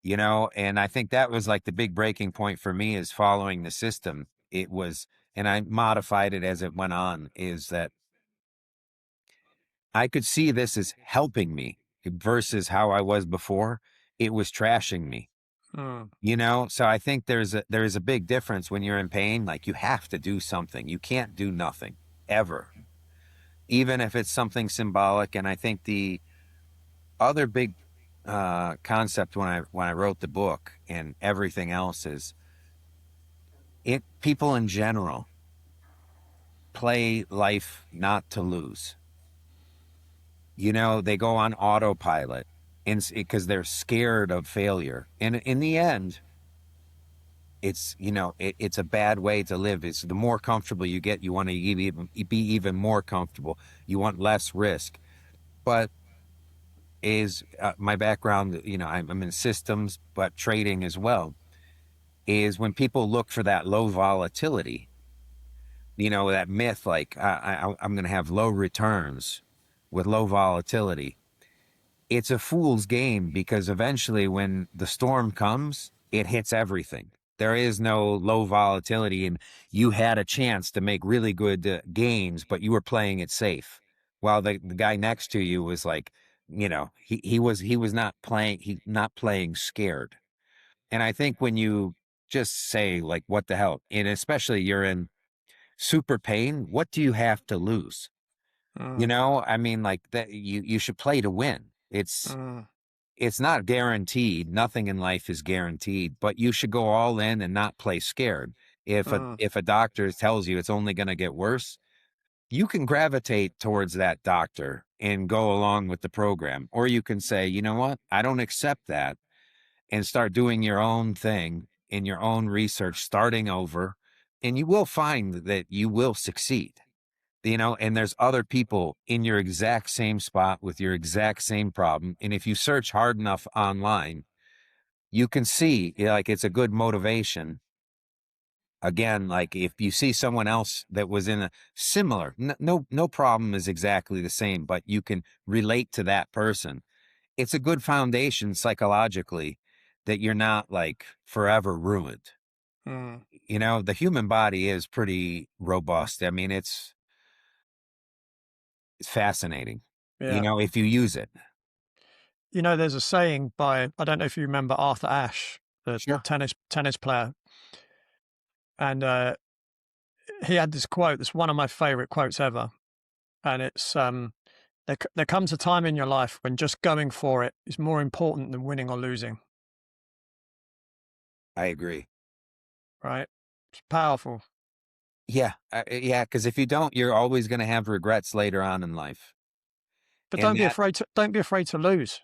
S1: And I think that was like the big breaking point for me is following the system. It was, and I modified it as it went on, is that I could see this as helping me versus how I was before. It was trashing me,
S2: Mm.
S1: So I think there is a big difference when you're in pain. Like you have to do something. You can't do nothing ever, even if it's something symbolic. And I think the other big concept when I wrote the book and everything else is people in general play life not to lose. They go on autopilot and because they're scared of failure. And in the end, it's a bad way to live. It's the more comfortable you get, you want to be even more comfortable. You want less risk. But is my background, I'm in systems, but trading as well, is when people look for that low volatility, that myth, like I'm going to have low returns with low volatility. It's a fool's game because eventually when the storm comes, it hits everything. There is no low volatility, and you had a chance to make really good gains, but you were playing it safe. While the guy next to you was like, he was not playing scared. And I think when you just say like, what the hell, and especially you're in super pain, what do you have to lose?
S2: Mm.
S1: I mean, like that you should play to win.
S2: Mm.
S1: It's not guaranteed. Nothing in life is guaranteed, but you should go all in and not play scared. If a
S2: Mm.
S1: if a doctor tells you it's only going to get worse, you can gravitate towards that doctor and go along with the program. Or you can say, you know what? I don't accept that, and start doing your own thing in your own research, starting over, and you will find that you will succeed. And there's other people in your exact same spot with your exact same problem. And if you search hard enough online, you can see like it's a good motivation. Again, like if you see someone else that was in a similar, no problem is exactly the same, but you can relate to that person. It's a good foundation psychologically that you're not like forever ruined.
S2: Mm.
S1: The human body is pretty robust. I mean, it's fascinating,
S2: Yeah.
S1: if you use it.
S2: There's a saying by, I don't know if you remember Arthur Ashe, the
S1: Sure.
S2: tennis player, and he had this quote that's one of my favorite quotes ever, and it's there comes a time in your life when just going for it is more important than winning or losing,
S1: I agree.
S2: right? It's powerful.
S1: Yeah. Yeah. Because if you don't, you're always going to have regrets later on in life.
S2: But
S1: And that,
S2: don't be afraid to lose.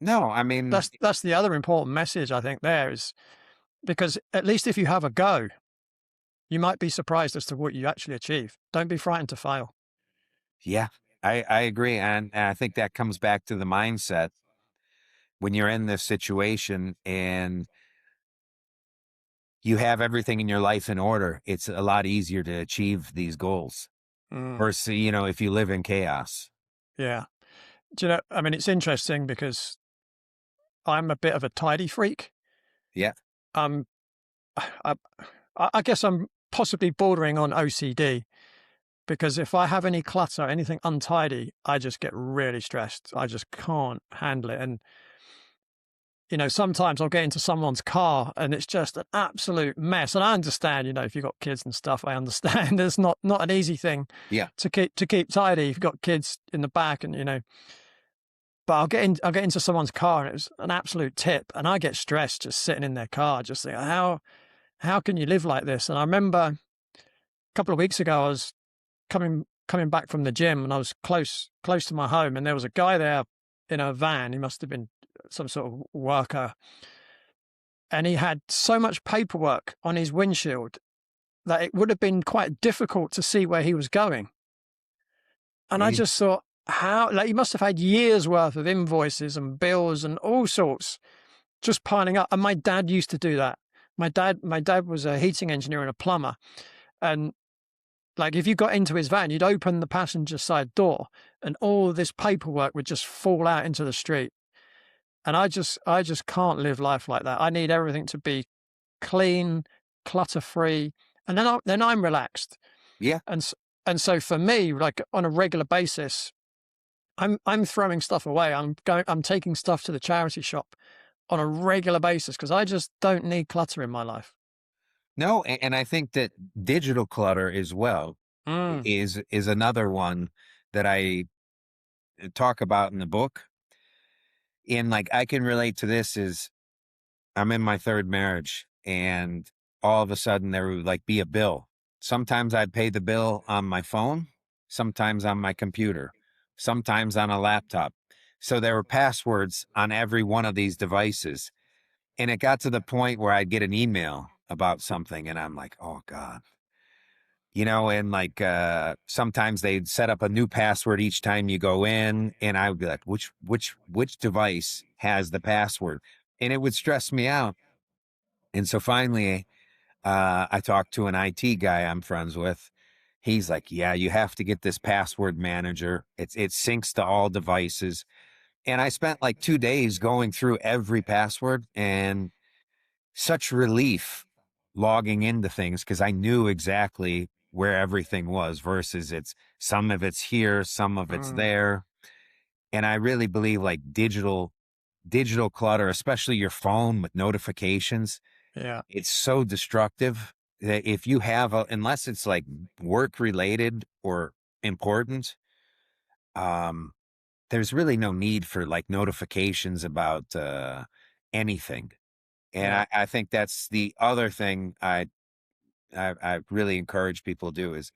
S1: no, I mean,
S2: That's the other important message I think there is, because at least if you have a go, you might be surprised as to what you actually achieve. Don't be frightened to fail.
S1: yeah, I agree. And I think that comes back to the mindset when you're in this situation and you have everything in your life in order. It's a lot easier to achieve these goals
S2: Mm.
S1: versus, if you live in chaos.
S2: Yeah. Do you know, I mean, it's interesting because I'm a bit of a tidy freak.
S1: Yeah.
S2: Um, I, I guess I'm possibly bordering on OCD, because if I have any clutter, anything untidy, I just get really stressed. I just can't handle it. And, sometimes I'll get into someone's car and it's just an absolute mess. And I understand, if you've got kids and stuff, I understand it's not an easy thing
S1: Yeah.
S2: to keep tidy. If you've got kids in the back and, but I'll get into someone's car and it was an absolute tip, and I get stressed just sitting in their car, just thinking, how can you live like this? And I remember a couple of weeks ago, I was coming back from the gym, and I was close to my home, and there was a guy there in a van. He must have been some sort of worker, and he had so much paperwork on his windshield that it would have been quite difficult to see where he was going. And I
S1: He-
S2: just thought, how, like, he must have had years worth of invoices and bills and all sorts just piling up. And my dad used to do that. My dad was a heating engineer and a plumber, And like if you got into his van, you'd open the passenger side door and all this paperwork would just fall out into the street. And I just can't live life like that. I need everything to be clean, clutter free, and then I'm relaxed.
S1: Yeah.
S2: And and so for me, like on a regular basis, I'm throwing stuff away. I'm taking stuff to the charity shop on a regular basis because I just don't need clutter in my life.
S1: No, and I think that digital clutter as well
S2: Mm,
S1: is another one that I talk about in the book. And like I can relate to this is I'm in my third marriage and all of a sudden there would like be a bill. Sometimes I'd pay the bill on my phone, sometimes on my computer, sometimes on a laptop. So there were passwords on every one of these devices. And it got to the point where I'd get an email about something and I'm like, oh God. And like sometimes they'd set up a new password each time you go in, and I would be like, which device has the password? And it would stress me out. And so finally, I talked to an IT guy I'm friends with. He's like, yeah, you have to get this password manager. It syncs to all devices. And I spent like 2 days going through every password and such relief logging into things because I knew exactly where everything was versus some of it's here, some of it's
S2: mm,
S1: there. And I really believe like digital clutter, especially your phone with notifications,
S2: yeah,
S1: it's so destructive that if you have unless it's like work related or important, um, there's really no need for like notifications about anything. And
S2: yeah,
S1: I think that's the other thing I really encourage people to do is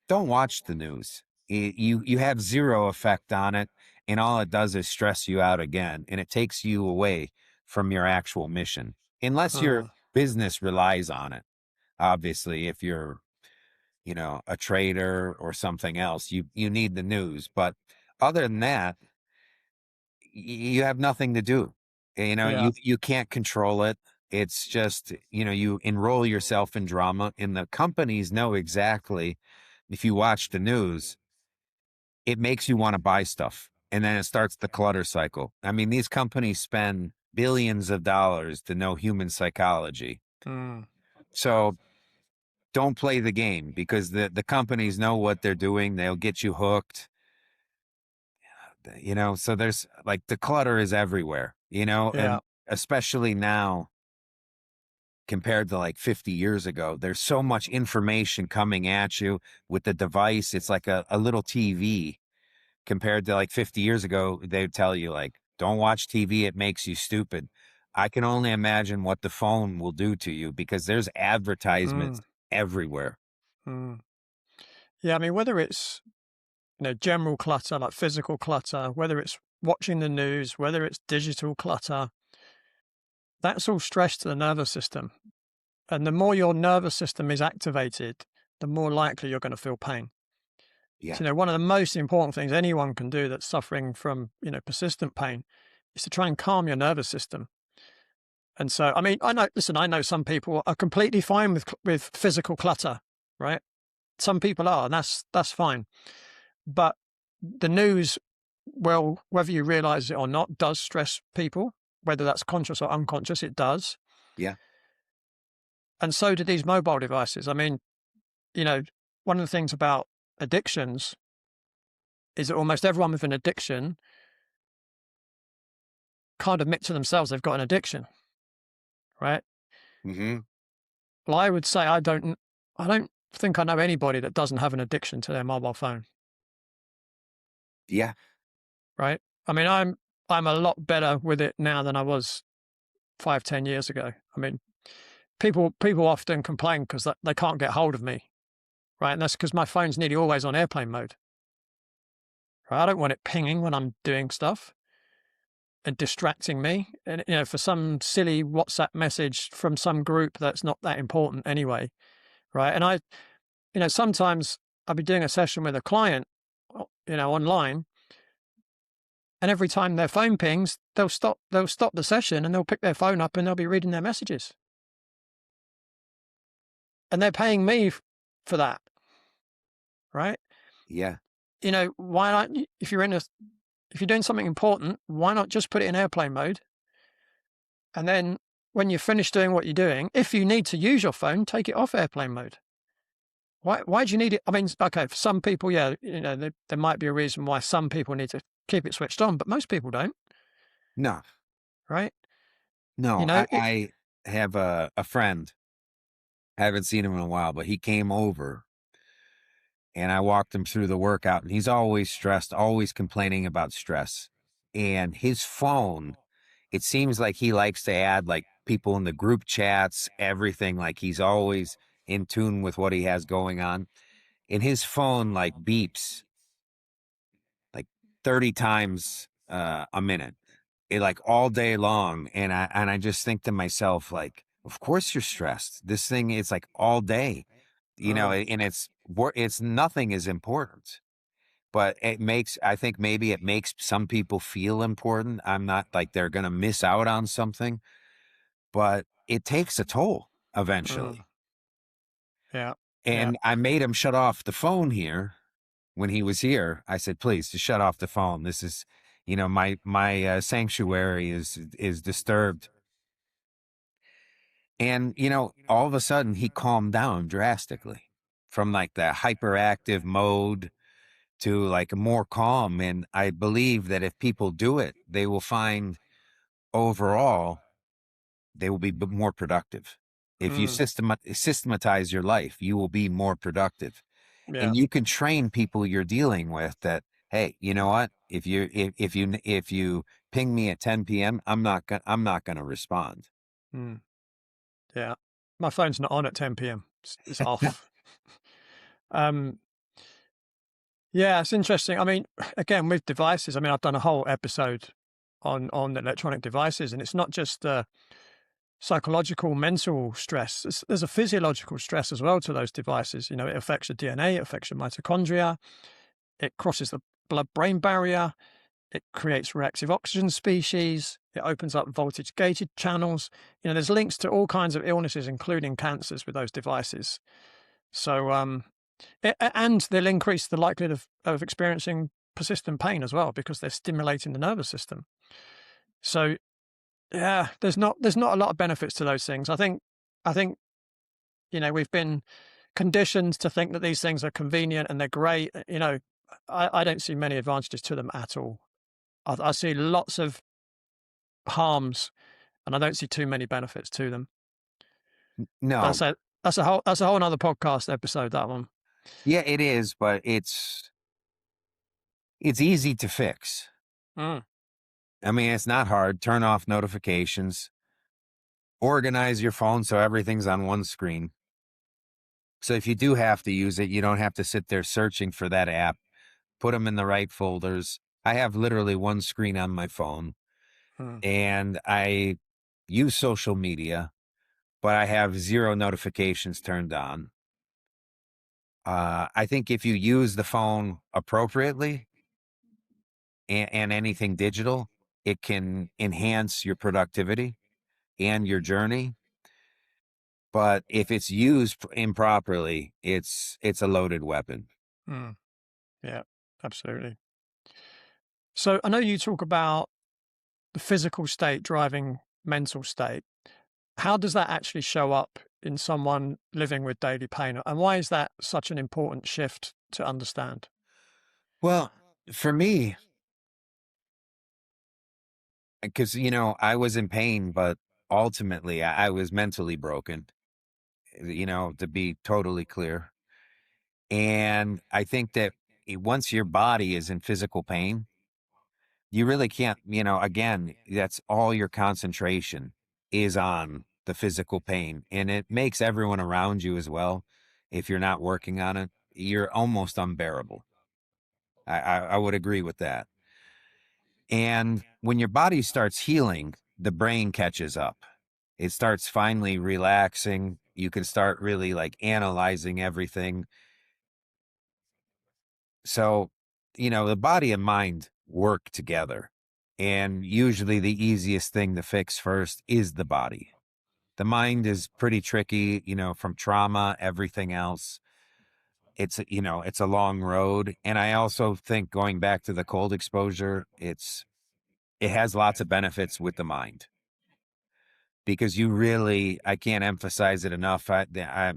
S1: don't watch the news. You have zero effect on it, and all it does is stress you out again, and it takes you away from your actual mission. Unless your
S2: uh,
S1: business relies on it. Obviously, if you're, a trader or something else, you need the news. But other than that, you have nothing to do.
S2: yeah,
S1: You can't control it. It's just, you enroll yourself in drama and the companies know exactly if you watch the news, it makes you want to buy stuff. And then it starts the clutter cycle. I mean, these companies spend billions of dollars to know human psychology.
S2: mm,
S1: So don't play the game because the companies know what they're doing. They'll get you hooked. So there's like the clutter is everywhere,
S2: yeah,
S1: and especially now compared to like 50 years ago, there's so much information coming at you with the device. It's like a little TV compared to like 50 years ago. They would tell you like, don't watch TV. It makes you stupid. I can only imagine what the phone will do to you because there's
S2: mm,
S1: advertisements everywhere.
S2: mm. Yeah. I mean, whether it's general clutter like physical clutter, whether it's watching the news, whether it's digital clutter, that's all stress to the nervous system. And the more your nervous system is activated, the more likely you're going to feel pain.
S1: Yeah.
S2: So, one of the most important things anyone can do that's suffering from, persistent pain is to try and calm your nervous system. And so, I mean, I know some people are completely fine with physical clutter, right? Some people are, and that's fine. But the news, well, whether you realize it or not, does stress people, whether that's conscious or unconscious, it does.
S1: Yeah.
S2: And so do these mobile devices. I mean, you know, one of the things about addictions is that almost everyone with an addiction can't admit to themselves they've got an addiction, right?
S1: Hmm.
S2: Well, I would say I don't think I know anybody that doesn't have an addiction to their mobile phone,
S1: Yeah.
S2: right? I mean, I'm a lot better with it now than I was 5, 10 years ago. I mean, people often complain because they can't get hold of me, right? And that's because my phone's nearly always on airplane mode. Right? I don't want it pinging when I'm doing stuff and distracting me. And for some silly WhatsApp message from some group that's not that important anyway, right? And sometimes I'll be doing a session with a client, online, and every time their phone pings, they'll stop the session and they'll pick their phone up and they'll be reading their messages. And they're paying me for that, right?
S1: Yeah.
S2: Why not, if you're doing something important, why not just put it in airplane mode? And then when you're finished doing what you're doing, if you need to use your phone, take it off airplane mode. Why do you need it? I mean, okay, for some people, yeah, there might be a reason why some people need to keep it switched on, but most people don't,
S1: No,
S2: right? You
S1: no.
S2: know,
S1: I have a friend. I haven't seen him in a while, but he came over and I walked him through the workout, and he's always stressed, always complaining about stress. And his phone, it seems like he likes to add like people in the group chats, everything. Like he's always in tune with what he has going on. And his phone like beeps like 30 times a minute. It like all day long. And I just think to myself, like, of course you're stressed. This thing is like all day,
S2: uh,
S1: and it's nothing is important. But I think maybe it makes some people feel important. I'm not like they're going to miss out on something, but it takes a toll
S2: mm,
S1: eventually.
S2: yeah, yeah,
S1: And I made him shut off the phone here when he was here. I said, please just shut off the phone. This is, my sanctuary is disturbed. And, all of a sudden he calmed down drastically from like the hyperactive mode to like more calm. And I believe that if people do it, they will find overall they will be more productive. If you
S2: mm,
S1: systematize your life, you will be more productive.
S2: yeah,
S1: And you can train people you're dealing with that, hey, you know what? If you ping me at 10 p.m., I'm not gonna respond.
S2: mm, yeah. My phone's not on at 10 p.m. It's off. um, yeah, it's interesting. I mean, again, with devices, I mean, I've done a whole episode on electronic devices, and it's not just psychological, mental stress. There's a physiological stress as well to those devices. It affects your DNA, it affects your mitochondria, it crosses the blood-brain barrier, it creates reactive oxygen species, it opens up voltage-gated channels. There's links to all kinds of illnesses, including cancers, with those devices. So, and they'll increase the likelihood of experiencing persistent pain as well because they're stimulating the nervous system. So, yeah, there's not a lot of benefits to those things. I think we've been conditioned to think that these things are convenient and they're great. I don't see many advantages to them at all. I see lots of harms, and I don't see too many benefits to them. But
S1: No,
S2: that's a whole another podcast episode. That one.
S1: yeah, it is, but it's easy to fix.
S2: Mm,
S1: I mean, it's not hard. Turn off notifications, organize your phone so everything's on one screen. So if you do have to use it, you don't have to sit there searching for that app. Put them in the right folders. I have literally one screen on my phone,
S2: mm,
S1: and I use social media, but I have zero notifications turned on. I think if you use the phone appropriately and anything digital, it can enhance your productivity and your journey. But if it's used improperly, it's a loaded weapon.
S2: mm, yeah, absolutely. So I know you talk about the physical state driving mental state. How does that actually show up in someone living with daily pain? And why is that such an important shift to understand?
S1: Well, for me, because I was in pain, but ultimately I was mentally broken. To be totally clear, and I think that once your body is in physical pain, you really can't. Again, that's all your concentration is on the physical pain, and it makes everyone around you as well. If you're not working on it, you're almost unbearable. I would agree with that. And when your body starts healing, the brain catches up. It starts finally relaxing. You can start really like analyzing everything. So, the body and mind work together. And usually the easiest thing to fix first is the body. The mind is pretty tricky, from trauma, everything else. it's a long road. And I also think going back to the cold exposure, it has lots of benefits with the mind because I can't emphasize it enough. I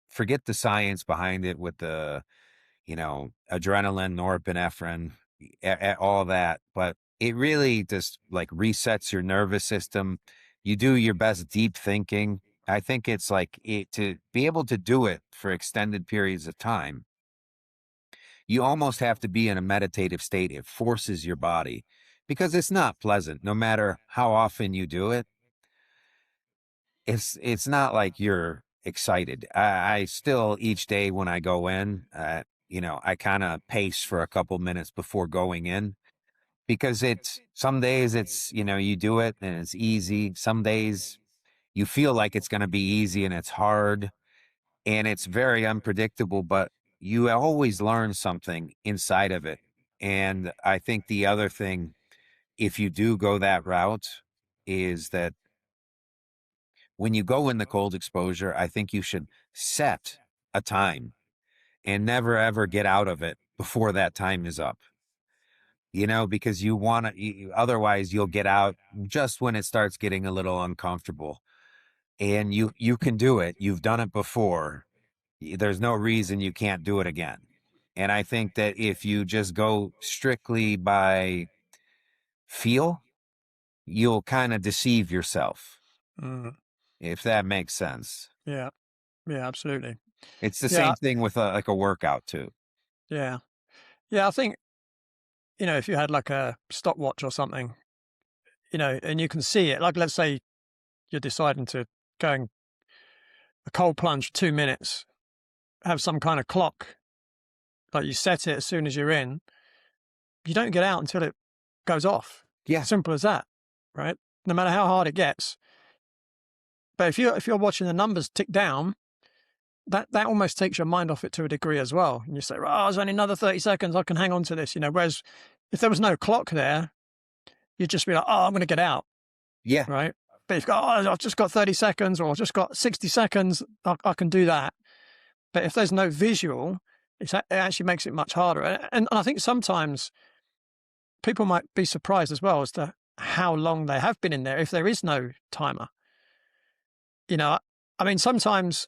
S1: forget the science behind it with the, adrenaline, norepinephrine, all that, but it really just like resets your nervous system. You do your best deep thinking. I think it's like to be able to do it for extended periods of time, you almost have to be in a meditative state. It forces your body because it's not pleasant. No matter how often you do it, it's not like you're excited. I still each day when I go in, I kind of pace for a couple minutes before going in because it's some days you do it and it's easy. Some days you feel like it's going to be easy and it's hard and it's very unpredictable, but you always learn something inside of it. And I think the other thing, if you do go that route, is that when you go in the cold exposure, I think you should set a time and never ever get out of it before that time is up. Because you want to, otherwise you'll get out just when it starts getting a little uncomfortable. And you can do it. You've done it before. There's no reason you can't do it again. And I think that if you just go strictly by feel, you'll kind of deceive yourself,
S2: Mm.
S1: if that makes sense.
S2: Yeah. Yeah, absolutely.
S1: It's the
S2: Yeah.
S1: same thing with like a workout too.
S2: Yeah. Yeah. I think, if you had like a stopwatch or something, and you can see it, like let's say you're deciding to go and a cold plunge for 2 minutes, have some kind of clock, like you set it as soon as you're in, you don't get out until it goes off.
S1: Yeah.
S2: Simple as that, right? No matter how hard it gets. But if you're watching the numbers tick down, that almost takes your mind off it to a degree as well. And you say, oh, there's only another 30 seconds. I can hang on to this, whereas if there was no clock there, you'd just be like, oh, I'm going to get out.
S1: Yeah.
S2: Right. But if you've got, oh, I've just got 30 seconds or I've just got 60 seconds, I can do that. But if there's no visual, it actually makes it much harder. And I think sometimes people might be surprised as well as to how long they have been in there if there is no timer. I mean, sometimes,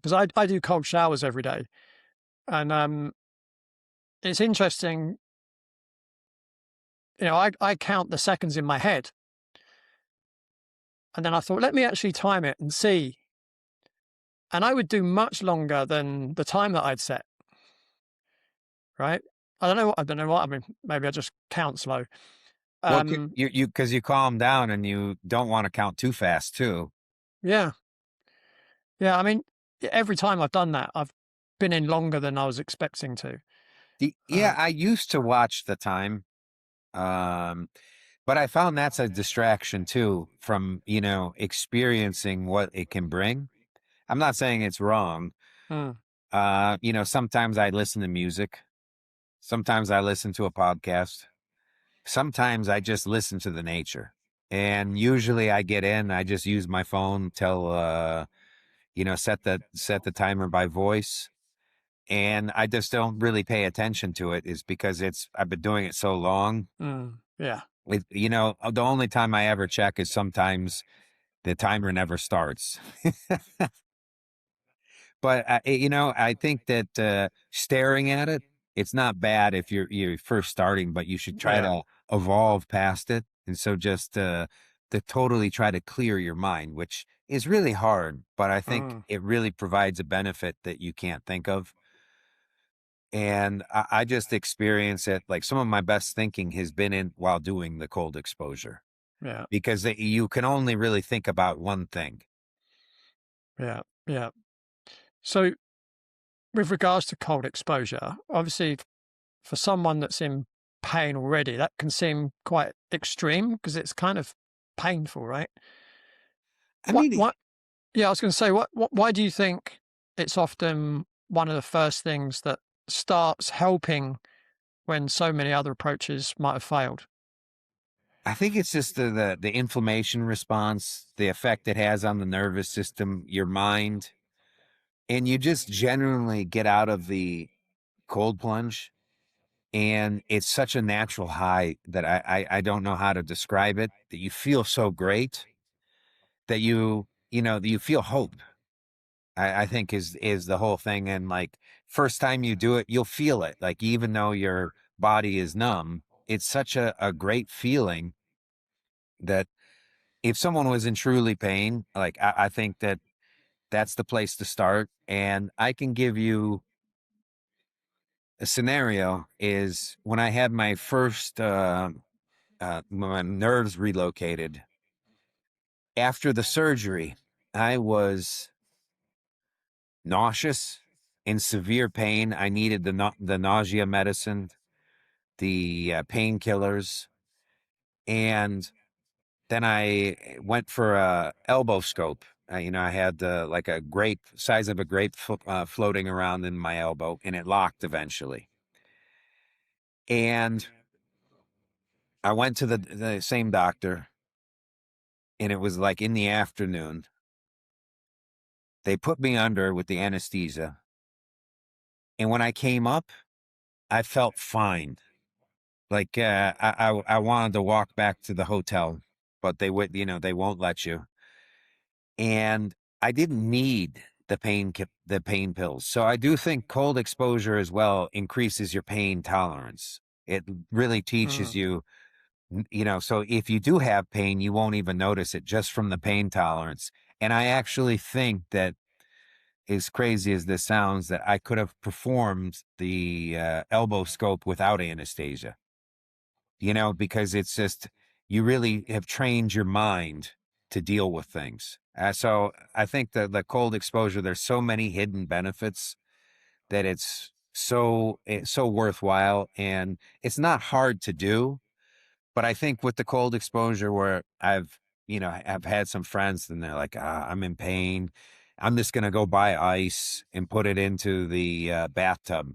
S2: because I do cold showers every day, and it's interesting, I count the seconds in my head. And then I thought, let me actually time it and see. And I would do much longer than the time that I'd set. Right. I don't know what. I mean, maybe I just count slow.
S1: Well,
S2: Um,
S1: because you calm down and you don't want to count too fast too.
S2: yeah. Yeah. I mean, every time I've done that, I've been in longer than I was expecting to.
S1: Yeah, I used to watch the time. Um, but I found that's a distraction too from, experiencing what it can bring. I'm not saying it's wrong.
S2: Mm,
S1: Sometimes I listen to music. Sometimes I listen to a podcast. Sometimes I just listen to the nature. And usually I get in, I just use my phone till set the timer by voice. And I just don't really pay attention to it is because I've been doing it so long.
S2: yeah.
S1: The only time I ever check is sometimes the timer never starts. But I think that staring at it, it's not bad if you're first starting, but you should try
S2: Yeah.
S1: to evolve past it. And so just to totally try to clear your mind, which is really hard, but I think
S2: Mm,
S1: it really provides a benefit that you can't think of. And I just experience it like some of my best thinking has been in while doing the cold exposure
S2: yeah.
S1: because you can only really think about one thing.
S2: Yeah. Yeah. So, with regards to cold exposure, obviously, for someone that's in pain already, that can seem quite extreme because it's kind of painful, right?
S1: I
S2: What?
S1: mean,
S2: What? Yeah, I was going to say, why do you think it's often one of the first things that starts helping when so many other approaches might have failed?
S1: I think it's just the inflammation response, the effect it has on the nervous system, your mind. and you just genuinely get out of the cold plunge, and it's such a natural high that I don't know how to describe it, that you feel so great that that you feel hope. I think is the whole thing. And like first time you do it, you'll feel it. Like even though your body is numb, it's such a great feeling that if someone was in truly pain, like I think that that's the place to start. And I can give you a scenario is when I had my first my nerves relocated after the surgery, I was nauseous, in severe pain. I needed the nausea medicine, the painkillers, and then I went for a elbow scope. I had like a grape size of a grape floating around in my elbow, and it locked eventually. And I went to the same doctor, and it was like in the afternoon. They put me under with the anesthesia, and when I came up, I felt fine. Like I wanted to walk back to the hotel, but they won't let you. And I didn't need the pain pills. So I do think cold exposure as well increases your pain tolerance. It really teaches
S2: Mm.
S1: you, so if you do have pain, you won't even notice it just from the pain tolerance. And I actually think that, as crazy as this sounds, that I could have performed the elbow scope without anesthesia, because it's just, you really have trained your mind to deal with things. So I think that the cold exposure, there's so many hidden benefits that it's so worthwhile, and it's not hard to do. But I think with the cold exposure, where I've had some friends and they're like, I'm in pain. I'm just going to go buy ice and put it into the bathtub.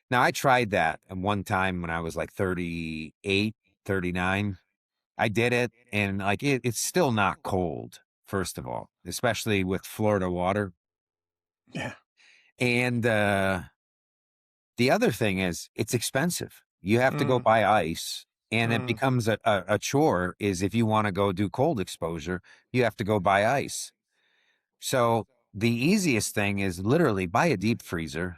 S1: Now, I tried that one time when I was like 38, 39. I did it, and like it's still not cold, first of all, especially with Florida water.
S2: Yeah.
S1: And the other thing is it's expensive. You have to go
S2: Mm.
S1: buy ice, and it
S2: Mm.
S1: becomes a chore. Is if you want to go do cold exposure, you have to go buy ice. So the easiest thing is literally buy a deep freezer,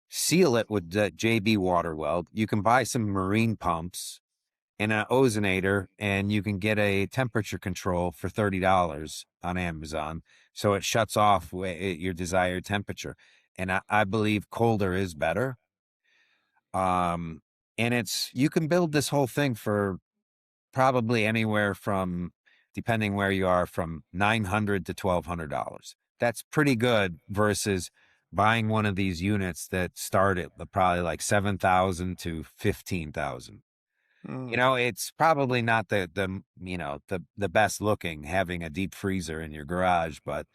S1: seal it with JB water weld. You can buy some marine pumps and an ozonator, and you can get a temperature control for $30 on Amazon. So it shuts off at your desired temperature. And I believe colder is better. Um, and you can build this whole thing for probably anywhere from, depending where you are, from $900 to $1,200. That's pretty good versus buying one of these units that start at probably like 7,000 to 15,000.
S2: Mm.
S1: It's probably not the best looking having a deep freezer in your garage, but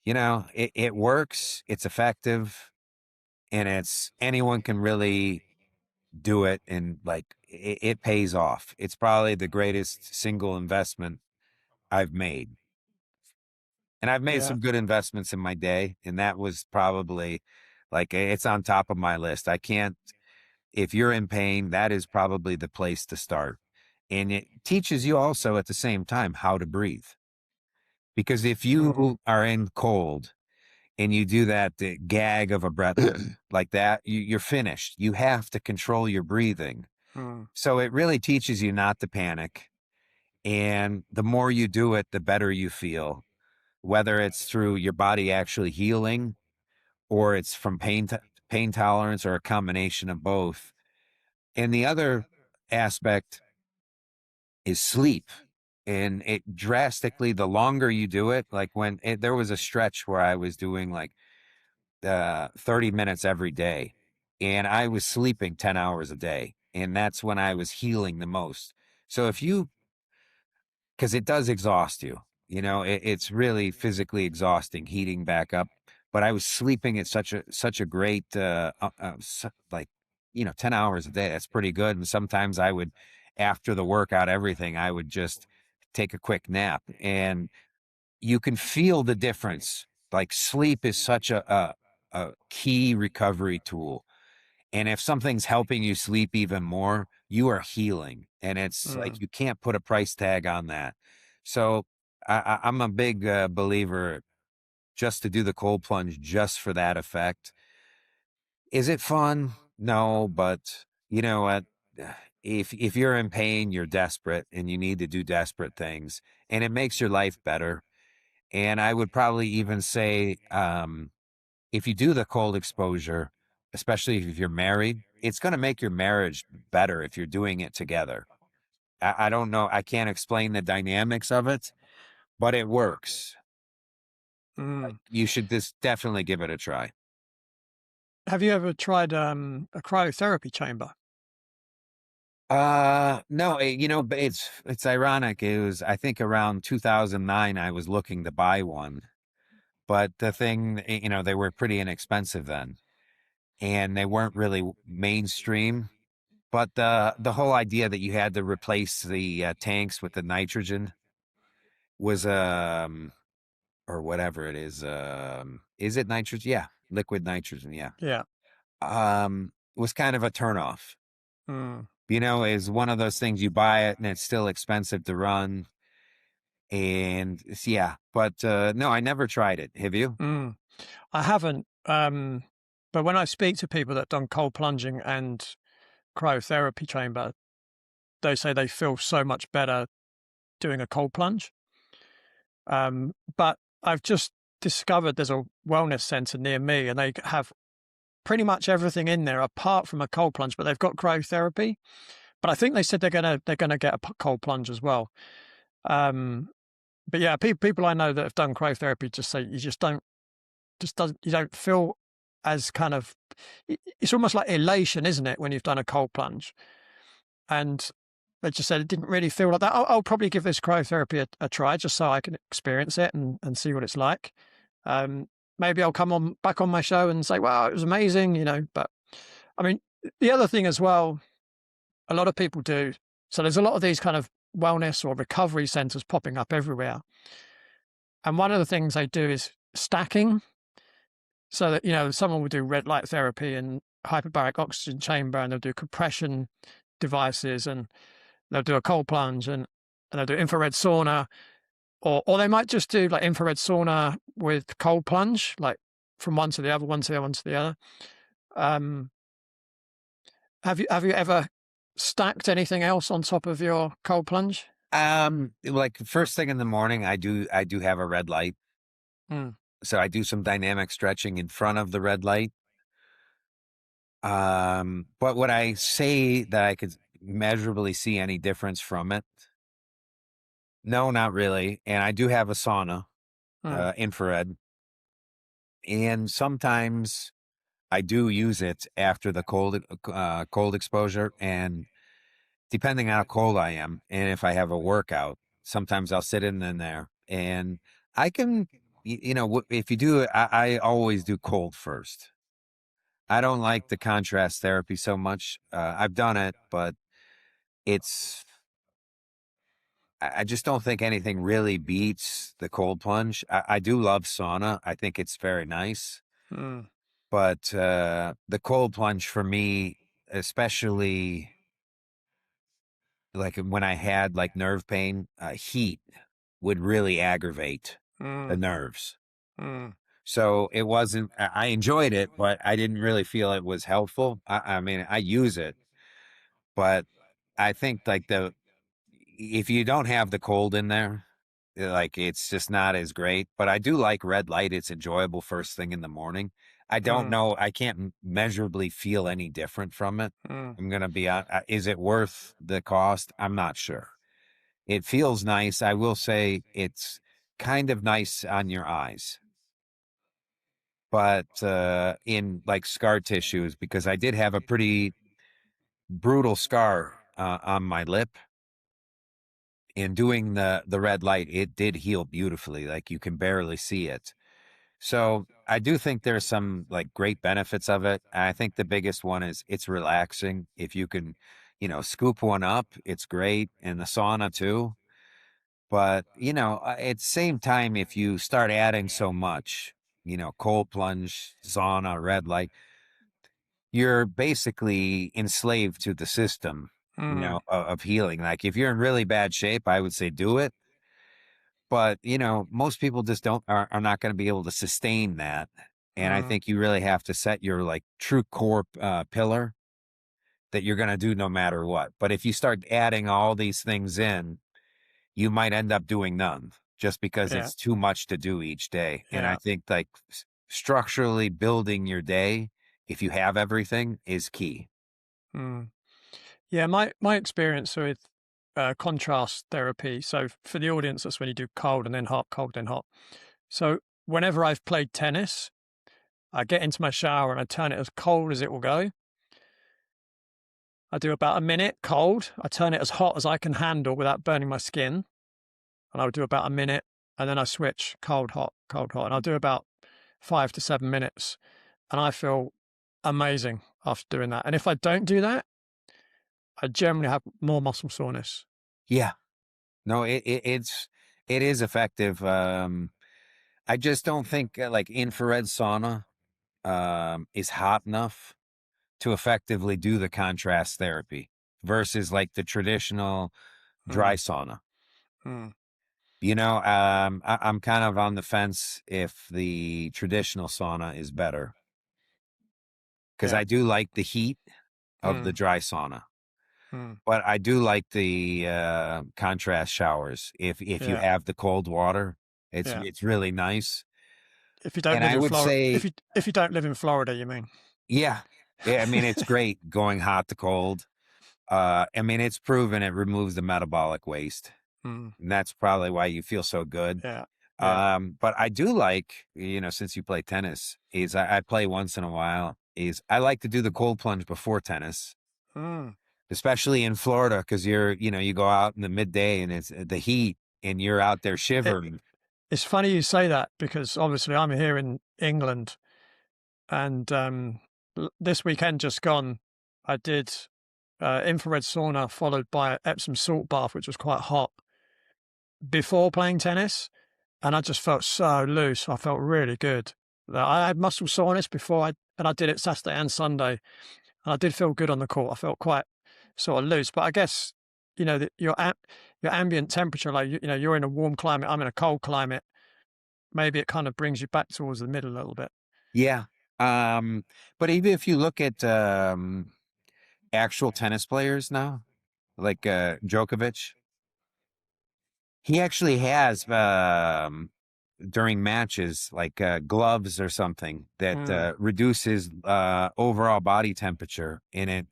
S1: it works, it's effective, and anyone can really do it, and like it pays off. It's probably the greatest single investment I've made. And I've made
S2: Yeah.
S1: some good investments in my day, and that was probably like it's on top of my list. I can't If you're in pain, that is probably the place to start. And it teaches you also at the same time how to breathe. Because if
S2: Mm.
S1: you are in cold and you do that gag of a breath like that, you're finished. You have to control your breathing.
S2: Mm.
S1: So it really teaches you not to panic. And the more you do it, the better you feel, whether it's through your body actually healing or it's from pain tolerance or a combination of both. And the other aspect is sleep. And it drastically, the longer you do it, like there was a stretch where I was doing like 30 minutes every day, and I was sleeping 10 hours a day. And that's when I was healing the most. So because it does exhaust you, it's really physically exhausting heating back up. But I was sleeping at such a great, like, 10 hours a day. That's pretty good. And sometimes I would, after the workout, everything, I would just take a quick nap, and you can feel the difference Like sleep is such a key recovery tool. And if something's helping you sleep even more, you are healing. And it's like
S2: Mm,
S1: you can't put a price tag on that. So I'm a big believer just to do the cold plunge just for that effect. Is it fun? No, but you know what? If you're in pain, you're desperate and you need to do desperate things, and it makes your life better. And I would probably even say, if you do the cold exposure, especially if you're married, it's going to make your marriage better if you're doing it together. I don't know. I can't explain the dynamics of it, but it works.
S2: mm.
S1: You should just definitely give it a try.
S2: Have you ever tried a cryotherapy chamber?
S1: No, but it's ironic. It was, I think around 2009, I was looking to buy one, but the thing, they were pretty inexpensive then and they weren't really mainstream. But the whole idea that you had to replace the tanks with the nitrogen was or whatever it is it nitrogen? Yeah, liquid nitrogen, yeah.
S2: Yeah.
S1: Was kind of a turnoff.
S2: Mm,
S1: Is one of those things you buy it and it's still expensive to run. And yeah, but no, I never tried it. Have you?
S2: mm. I haven't. But when I speak to people that done cold plunging and cryotherapy chamber, they say they feel so much better doing a cold plunge. But I've just discovered there's a wellness center near me, and they have pretty much everything in there apart from a cold plunge. But they've got cryotherapy. But I think they said they're gonna get a cold plunge as well. Um, but yeah, people I know that have done cryotherapy just say you just doesn't you don't feel as kind of it's almost like elation, isn't it, when you've done a cold plunge? And they just said it didn't really feel like that. I'll probably give this cryotherapy a try just so I can experience it and see what it's like. Um, Maybe I'll come on back on my show and say, "Wow, it was amazing," But I mean, the other thing as well, a lot of people do. So there's a lot of these kind of wellness or recovery centers popping up everywhere, and one of the things they do is stacking. So that someone will do red light therapy and hyperbaric oxygen chamber, and they'll do compression devices, and they'll do a cold plunge, and they'll do infrared sauna, or they might just do like infrared sauna with cold plunge, like from one to the other, one to the other, one to the other. Um, have you ever stacked anything else on top of your cold plunge?
S1: Like first thing in the morning, I do have a red light.
S2: Mm,
S1: So I do some dynamic stretching in front of the red light. But would I say that I could measurably see any difference from it? No, not really. And I do have a sauna,
S2: mm,
S1: infrared, and sometimes I do use it after the cold exposure. And depending on how cold I am, and if I have a workout, sometimes I'll sit in there, and I can, if you do it, I always do cold first. I don't like the contrast therapy so much. I've done it, but it's I just don't think anything really beats the cold plunge. I do love sauna. I think it's very nice,
S2: mm,
S1: but the cold plunge for me, especially like when I had like nerve pain, heat would really aggravate the
S2: mm,
S1: nerves.
S2: mm,
S1: So it wasn't. I enjoyed it, but I didn't really feel it was helpful. I mean, I use it, but I think like the if you don't have the cold in there, like it's just not as great. But I do like red light. It's enjoyable first thing in the morning. I don't
S2: mm,
S1: know. I can't measurably feel any different from it.
S2: mm,
S1: I'm gonna be on. Is it worth the cost? I'm not sure. It feels nice. I will say it's kind of nice on your eyes, but in like scar tissues, because I did have a pretty brutal scar on my lip. And doing the red light, it did heal beautifully. Like you can barely see it. So I do think there's some like great benefits of it. I think the biggest one is it's relaxing. If you can, scoop one up, it's great. And the sauna too. But, at the same time, if you start adding so much, cold plunge, sauna, red light, you're basically enslaved to the system,
S2: Mm,
S1: of healing. Like if you're in really bad shape, I would say do it. But, most people just are not going to be able to sustain that. And I
S2: mm,
S1: think you really have to set your like true core pillar that you're going to do no matter what. But if you start adding all these things in, you might end up doing none just because
S2: yeah,
S1: it's too much to do each day. And I
S2: yeah.
S1: think like structurally building your day, if you have everything, is key.
S2: Mm. Yeah, my experience with contrast therapy. So for the audience, that's when you do cold and then hot, cold then hot. So whenever I've played tennis, I get into my shower and I turn it as cold as it will go. I do about a minute cold. I turn it as hot as I can handle without burning my skin. And I'll do about a minute and then I switch cold, hot, cold, hot. And I'll do about 5 to 7 minutes. And I feel amazing after doing that. And if I don't do that, I generally have more muscle soreness.
S1: Yeah. No, it is effective. I just don't think like infrared sauna is hot enough to effectively do the contrast therapy versus like the traditional dry
S2: Mm,
S1: sauna.
S2: mm,
S1: I'm kind of on the fence if the traditional sauna is better because
S2: yeah.
S1: I do like the heat of the
S2: Mm,
S1: dry sauna,
S2: mm,
S1: but I do like the contrast showers. If you
S2: yeah.
S1: have the cold water, it's
S2: Yeah.
S1: it's really nice.
S2: If you don't
S1: And
S2: live
S1: I
S2: in
S1: would
S2: Florida,
S1: say,
S2: if you don't live in Florida, you mean?
S1: yeah, yeah. I mean, it's great going hot to cold. I mean, it's proven it removes the metabolic waste,
S2: Mm,
S1: and that's probably why you feel so good.
S2: yeah. Yeah.
S1: But I do like, since you play tennis, is I play once in a while. Is I like to do the cold plunge before tennis,
S2: Mm.
S1: especially in Florida, because you go out in the midday and it's the heat, and you're out there
S2: It,
S1: shivering.
S2: it's funny you say that because obviously I'm here in England and this weekend just gone, I did infrared sauna followed by Epsom salt bath, which was quite hot before playing tennis. And I just felt so loose. I felt really good. I had muscle soreness and I did it Saturday and Sunday. And I did feel good on the court. I felt quite sort of loose, but I guess your ambient temperature, like you're in a warm climate, I'm in a cold climate. Maybe it kind of brings you back towards the middle a little bit.
S1: Yeah. But even if you look at actual tennis players now, like Djokovic, he actually has during matches like gloves or something that
S2: Mm,
S1: reduces overall body temperature, and it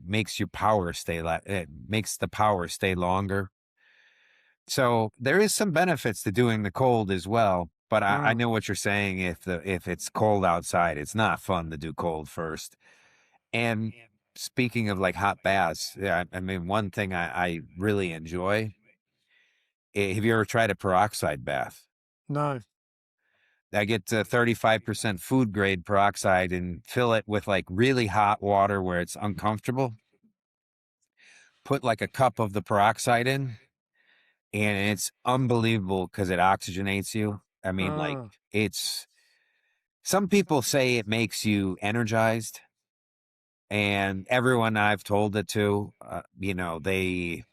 S1: makes your power it makes the power stay longer. So there is some benefits to doing the cold as well. But I
S2: mm,
S1: know what you're saying. If it's cold outside, it's not fun to do cold first. And speaking of like hot baths, yeah, I mean, one thing I really enjoy. Have you ever tried a peroxide bath?
S2: no.
S1: I get 35% food grade peroxide and fill it with like really hot water where it's uncomfortable. Put like a cup of the peroxide in, and it's unbelievable because it oxygenates you. I mean, like,
S2: Mm,
S1: it's some people say it makes you energized, and everyone I've told it to, they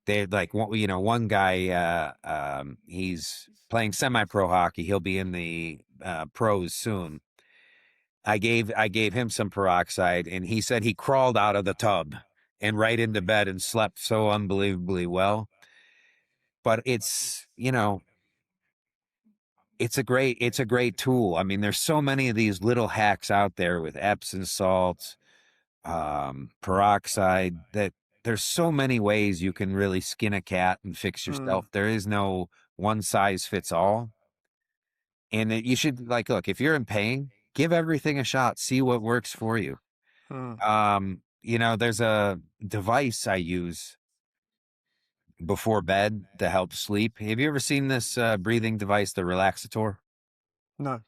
S1: like one guy he's playing semi-pro hockey. He'll be in the pros soon. I gave him some peroxide, and he said he crawled out of the tub and right into bed and slept so unbelievably well. But it's a great tool. I mean, there's so many of these little hacks out there with Epsom salts, peroxide, that there's so many ways you can really skin a cat and fix
S2: mm,
S1: yourself. There is no one size fits all. And you should like, look, if you're in pain, give everything a shot, see what works for you.
S2: mm.
S1: There's a device I use before bed to help sleep. Have you ever seen this breathing device, the Relaxator?
S2: No.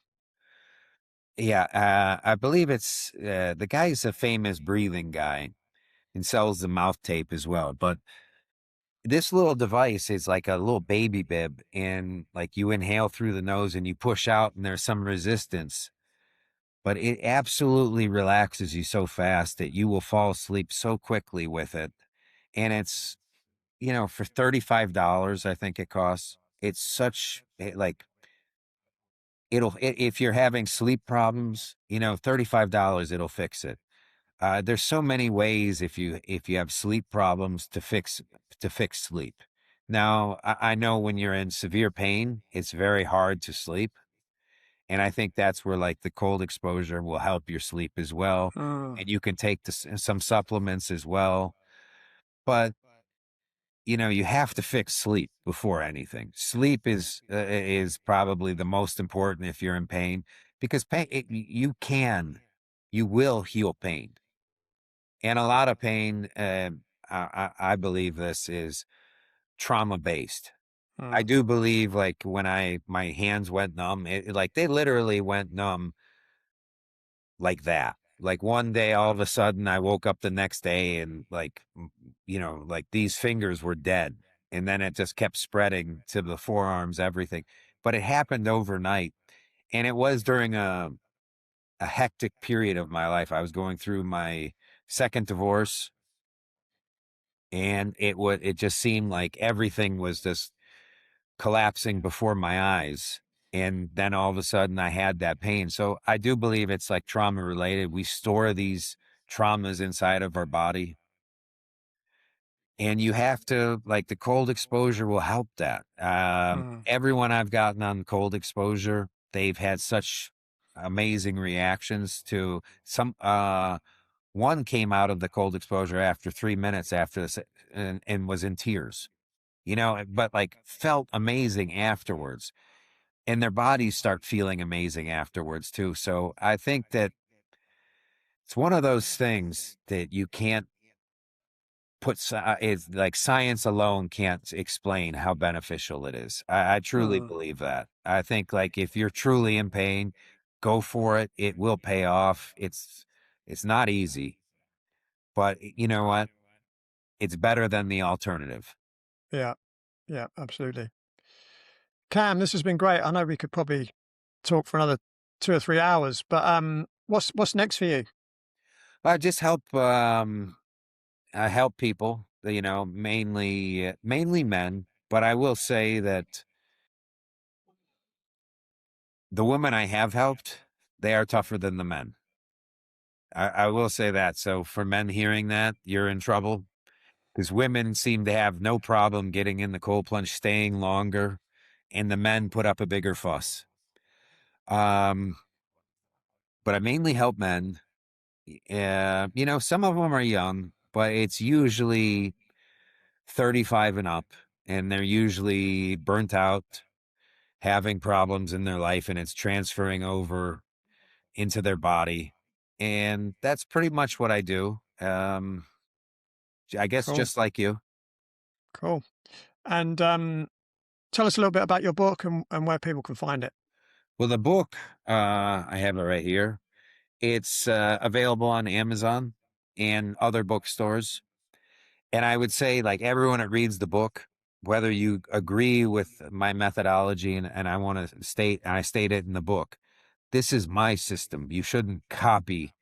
S1: Yeah, I believe it's the guy's a famous breathing guy and sells the mouth tape as well. But this little device is like a little baby bib, and like you inhale through the nose and you push out and there's some resistance, but it absolutely relaxes you so fast that you will fall asleep so quickly with it. And it's, for $35, I think it costs. It's like if you're having sleep problems, $35, it'll fix it. There's so many ways if you have sleep problems to fix sleep. Now, I know when you're in severe pain, it's very hard to sleep, and I think that's where like the cold exposure will help your sleep as well.
S2: Mm,
S1: And you can take some supplements as well, but you have to fix sleep before anything. Sleep is probably the most important if you're in pain, because you will heal pain. And a lot of pain, I believe this is trauma based. I
S2: mm,
S1: do believe, like, when my hands went numb, like they literally went numb like that. Like one day, all of a sudden, I woke up the next day and like, like these fingers were dead. And then it just kept spreading to the forearms, everything. But it happened overnight. And it was during a hectic period of my life. I was going through my second divorce, and it just seemed like everything was just collapsing before my eyes. And then all of a sudden I had that pain. So I do believe it's like trauma related. We store these traumas inside of our body, and you have to, like, the cold exposure will help that.
S2: mm.
S1: Everyone I've gotten on cold exposure, they've had such amazing reactions to one came out of the cold exposure after 3 minutes after this, and was in tears, but like felt amazing afterwards, and their bodies start feeling amazing afterwards too. So I think that it's one of those things that you can't it's like science alone can't explain how beneficial it is. I truly
S2: Mm.
S1: believe that. I think, like, if you're truly in pain, go for it. It will pay off. It's not easy, but you know what? It's better than the alternative.
S2: Yeah, yeah, absolutely. Cam, this has been great. I know we could probably talk for another 2 or 3 hours, but what's next for you?
S1: I just help people, mainly men, but I will say that the women I have helped, they are tougher than the men. I will say that. So for men hearing that, you're in trouble, because women seem to have no problem getting in the cold plunge, staying longer, and the men put up a bigger fuss. Um, but I mainly help men. Some of them are young, but it's usually 35 and up, and they're usually burnt out, having problems in their life, and it's transferring over into their body. And that's pretty much what I do. I guess
S2: Cool,
S1: just like you.
S2: cool. And tell us a little bit about your book and where people can find it.
S1: Well, the book, I have it right here. It's available on Amazon and other bookstores. And I would say, like, everyone that reads the book, whether you agree with my methodology, and I state it in the book, this is my system. You shouldn't copy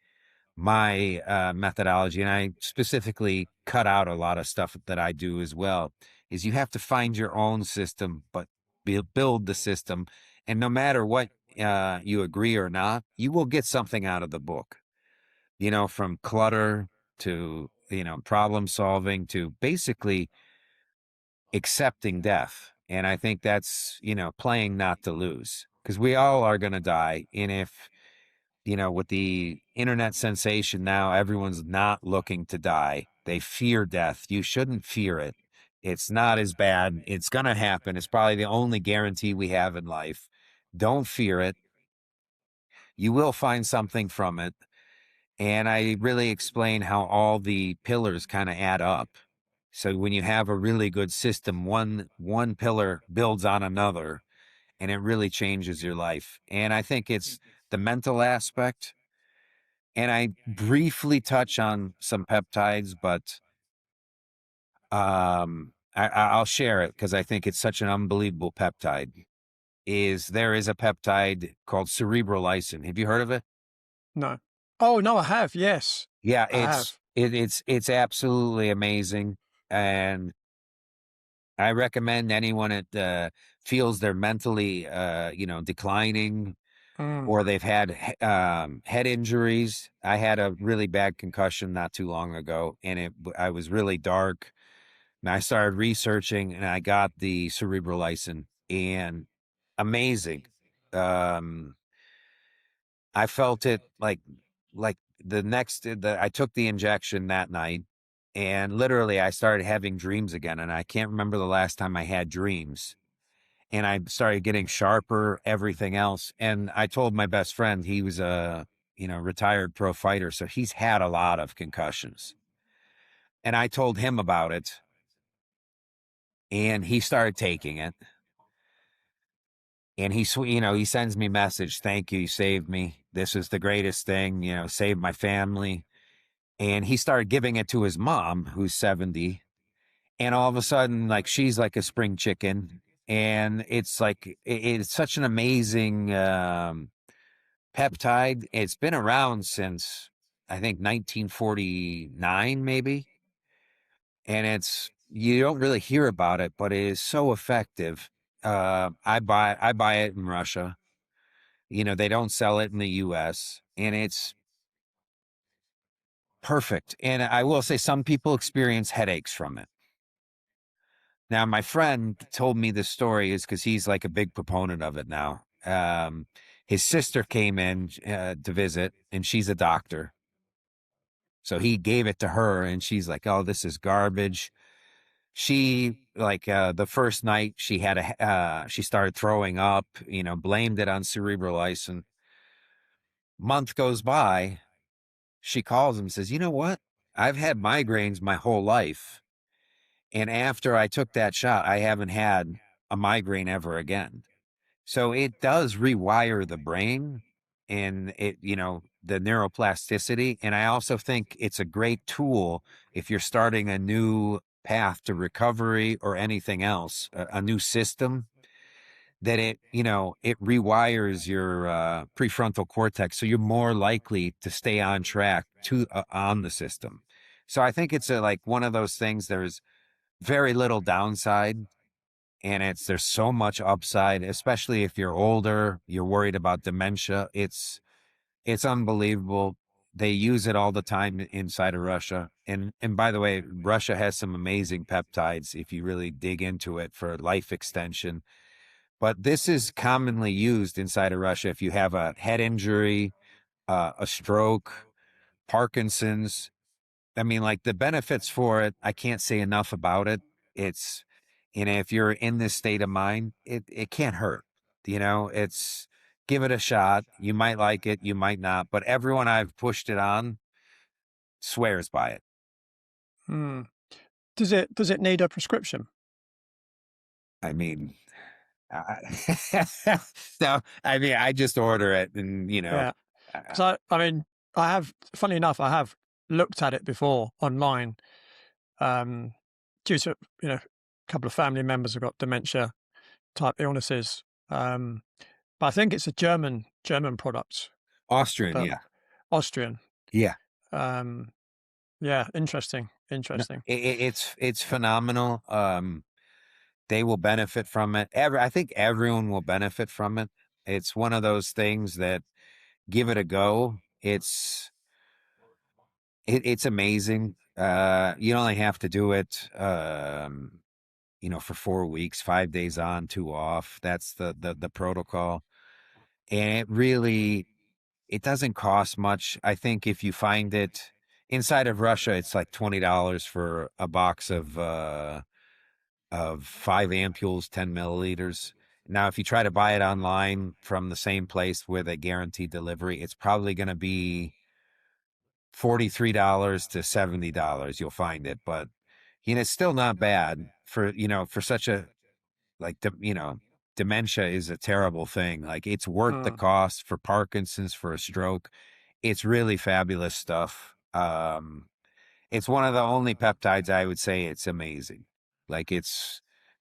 S1: my methodology. And I specifically cut out a lot of stuff that I do as well, is you have to find your own system, but build the system. And no matter what you agree or not, you will get something out of the book, from clutter to, problem solving to basically accepting death. And I think that's, playing not to lose, because we all are going to die. And if, with the internet sensation now, everyone's not looking to die. They fear death. You shouldn't fear it. It's not as bad. It's going to happen. It's probably the only guarantee we have in life. Don't fear it. You will find something from it. And I really explain how all the pillars kind of add up. So when you have a really good system, one pillar builds on another, and it really changes your life. And I think it's the mental aspect. And I briefly touch on some peptides, but I'll share it because I think it's such an unbelievable peptide. There is a peptide called cerebrolysin. Have you heard of it?
S2: No. Oh, no, I have. Yes,
S1: Yeah,
S2: I have.
S1: it's absolutely amazing, and I recommend anyone that feels they're mentally declining,
S2: Mm.
S1: or they've had head injuries. I had a really bad concussion not too long ago, and I was really dark. And I started researching, and I got the cerebrolysin, and amazing. Um, I felt it like I took the injection that night, and literally I started having dreams again, and I can't remember the last time I had dreams. And I started getting sharper, everything else. And I told my best friend, he was a retired pro fighter, so he's had a lot of concussions. And I told him about it, and he started taking it. And he sends me a message, thank you, you saved me. This is the greatest thing, saved my family. And he started giving it to his mom, who's 70. And all of a sudden, like, she's like a spring chicken. And it's like, it's such an amazing peptide. It's been around since, I think, 1949, maybe. And you don't really hear about it, but it is so effective. I buy it in Russia. They don't sell it in the US, and it's perfect. And I will say some people experience headaches from it. Now, my friend told me this story is because he's like a big proponent of it now. His sister came in to visit, and she's a doctor. So he gave it to her, and she's like, "Oh, this is garbage." She like the first night she started throwing up. Blamed it on cerebrolysin. Month goes by, she calls him and says, "You know what? I've had migraines my whole life. And after I took that shot, I haven't had a migraine ever again." So it does rewire the brain, and the neuroplasticity. And I also think it's a great tool if you're starting a new path to recovery or anything else, a new system, that it rewires your prefrontal cortex, so you're more likely to stay on track on the system. So I think it's like one of those things. There's very little downside, and there's so much upside, especially if you're older, you're worried about dementia. It's unbelievable. They use it all the time inside of Russia. And by the way, Russia has some amazing peptides if you really dig into it for life extension. But this is commonly used inside of Russia if you have a head injury, a stroke, Parkinson's. I mean, like, the benefits for it, I can't say enough about it. It's, if you're in this state of mind, it can't hurt. It's, give it a shot. You might like it, you might not, but everyone I've pushed it on swears by it.
S2: Mm. Does it need a prescription?
S1: I mean, so, I mean, I just order it, and,
S2: Yeah,
S1: uh,
S2: because I mean, I have. Funny enough, I have looked at it before online. Um, Due to a couple of family members have got dementia type illnesses. But I think it's a German product,
S1: Austrian,
S2: but
S1: yeah.
S2: Austrian.
S1: Yeah.
S2: Um, yeah, interesting,
S1: No,
S2: interesting.
S1: it's phenomenal. They will benefit from it. I think everyone will benefit from it. It's one of those things that, give it a go. It's amazing. You only have to do it, for 4 weeks, 5 days on, two off. That's the protocol. And it doesn't cost much. I think if you find it inside of Russia, it's like $20 for a box of 5 ampules, 10 milliliters. Now, if you try to buy it online from the same place with a guaranteed delivery, it's probably going to be $43 to $70. You'll find it, but it's still not bad for such a, like, dementia is a terrible thing. Like, it's worth the
S2: Mm.
S1: cost for Parkinson's, for a stroke. It's really fabulous stuff. It's one of the only peptides I would say it's amazing. Like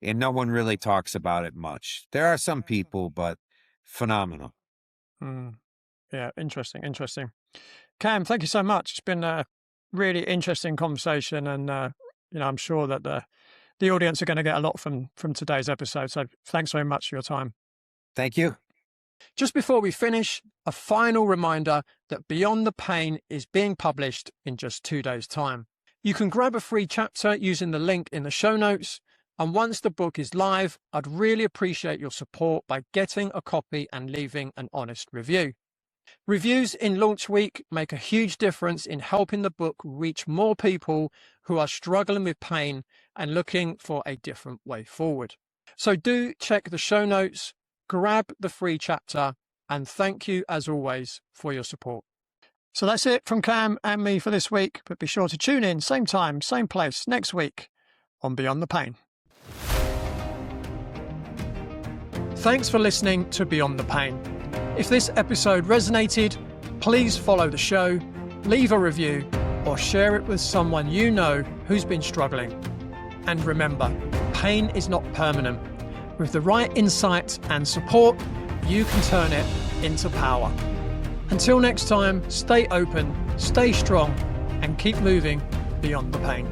S1: and no one really talks about it much. There are some people, but phenomenal.
S2: Mm. Yeah, interesting, interesting. Cam, thank you so much. It's been a really interesting conversation, and I'm sure that the audience are going to get a lot from today's episode. So thanks very much for your time.
S1: Thank you.
S2: Just before we finish, a final reminder that Beyond the Pain is being published in just 2 days' time. You can grab a free chapter using the link in the show notes. And once the book is live, I'd really appreciate your support by getting a copy and leaving an honest review. Reviews in launch week make a huge difference in helping the book reach more people who are struggling with pain and looking for a different way forward. So do check the show notes, grab the free chapter, and thank you as always for your support. So that's it from Cam and me for this week, but be sure to tune in, same time, same place, next week on Beyond the Pain. Thanks for listening to Beyond the Pain. If this episode resonated, please follow the show, leave a review, or share it with someone you know who's been struggling. And remember, pain is not permanent. With the right insight and support, you can turn it into power. Until next time, stay open, stay strong, and keep moving beyond the pain.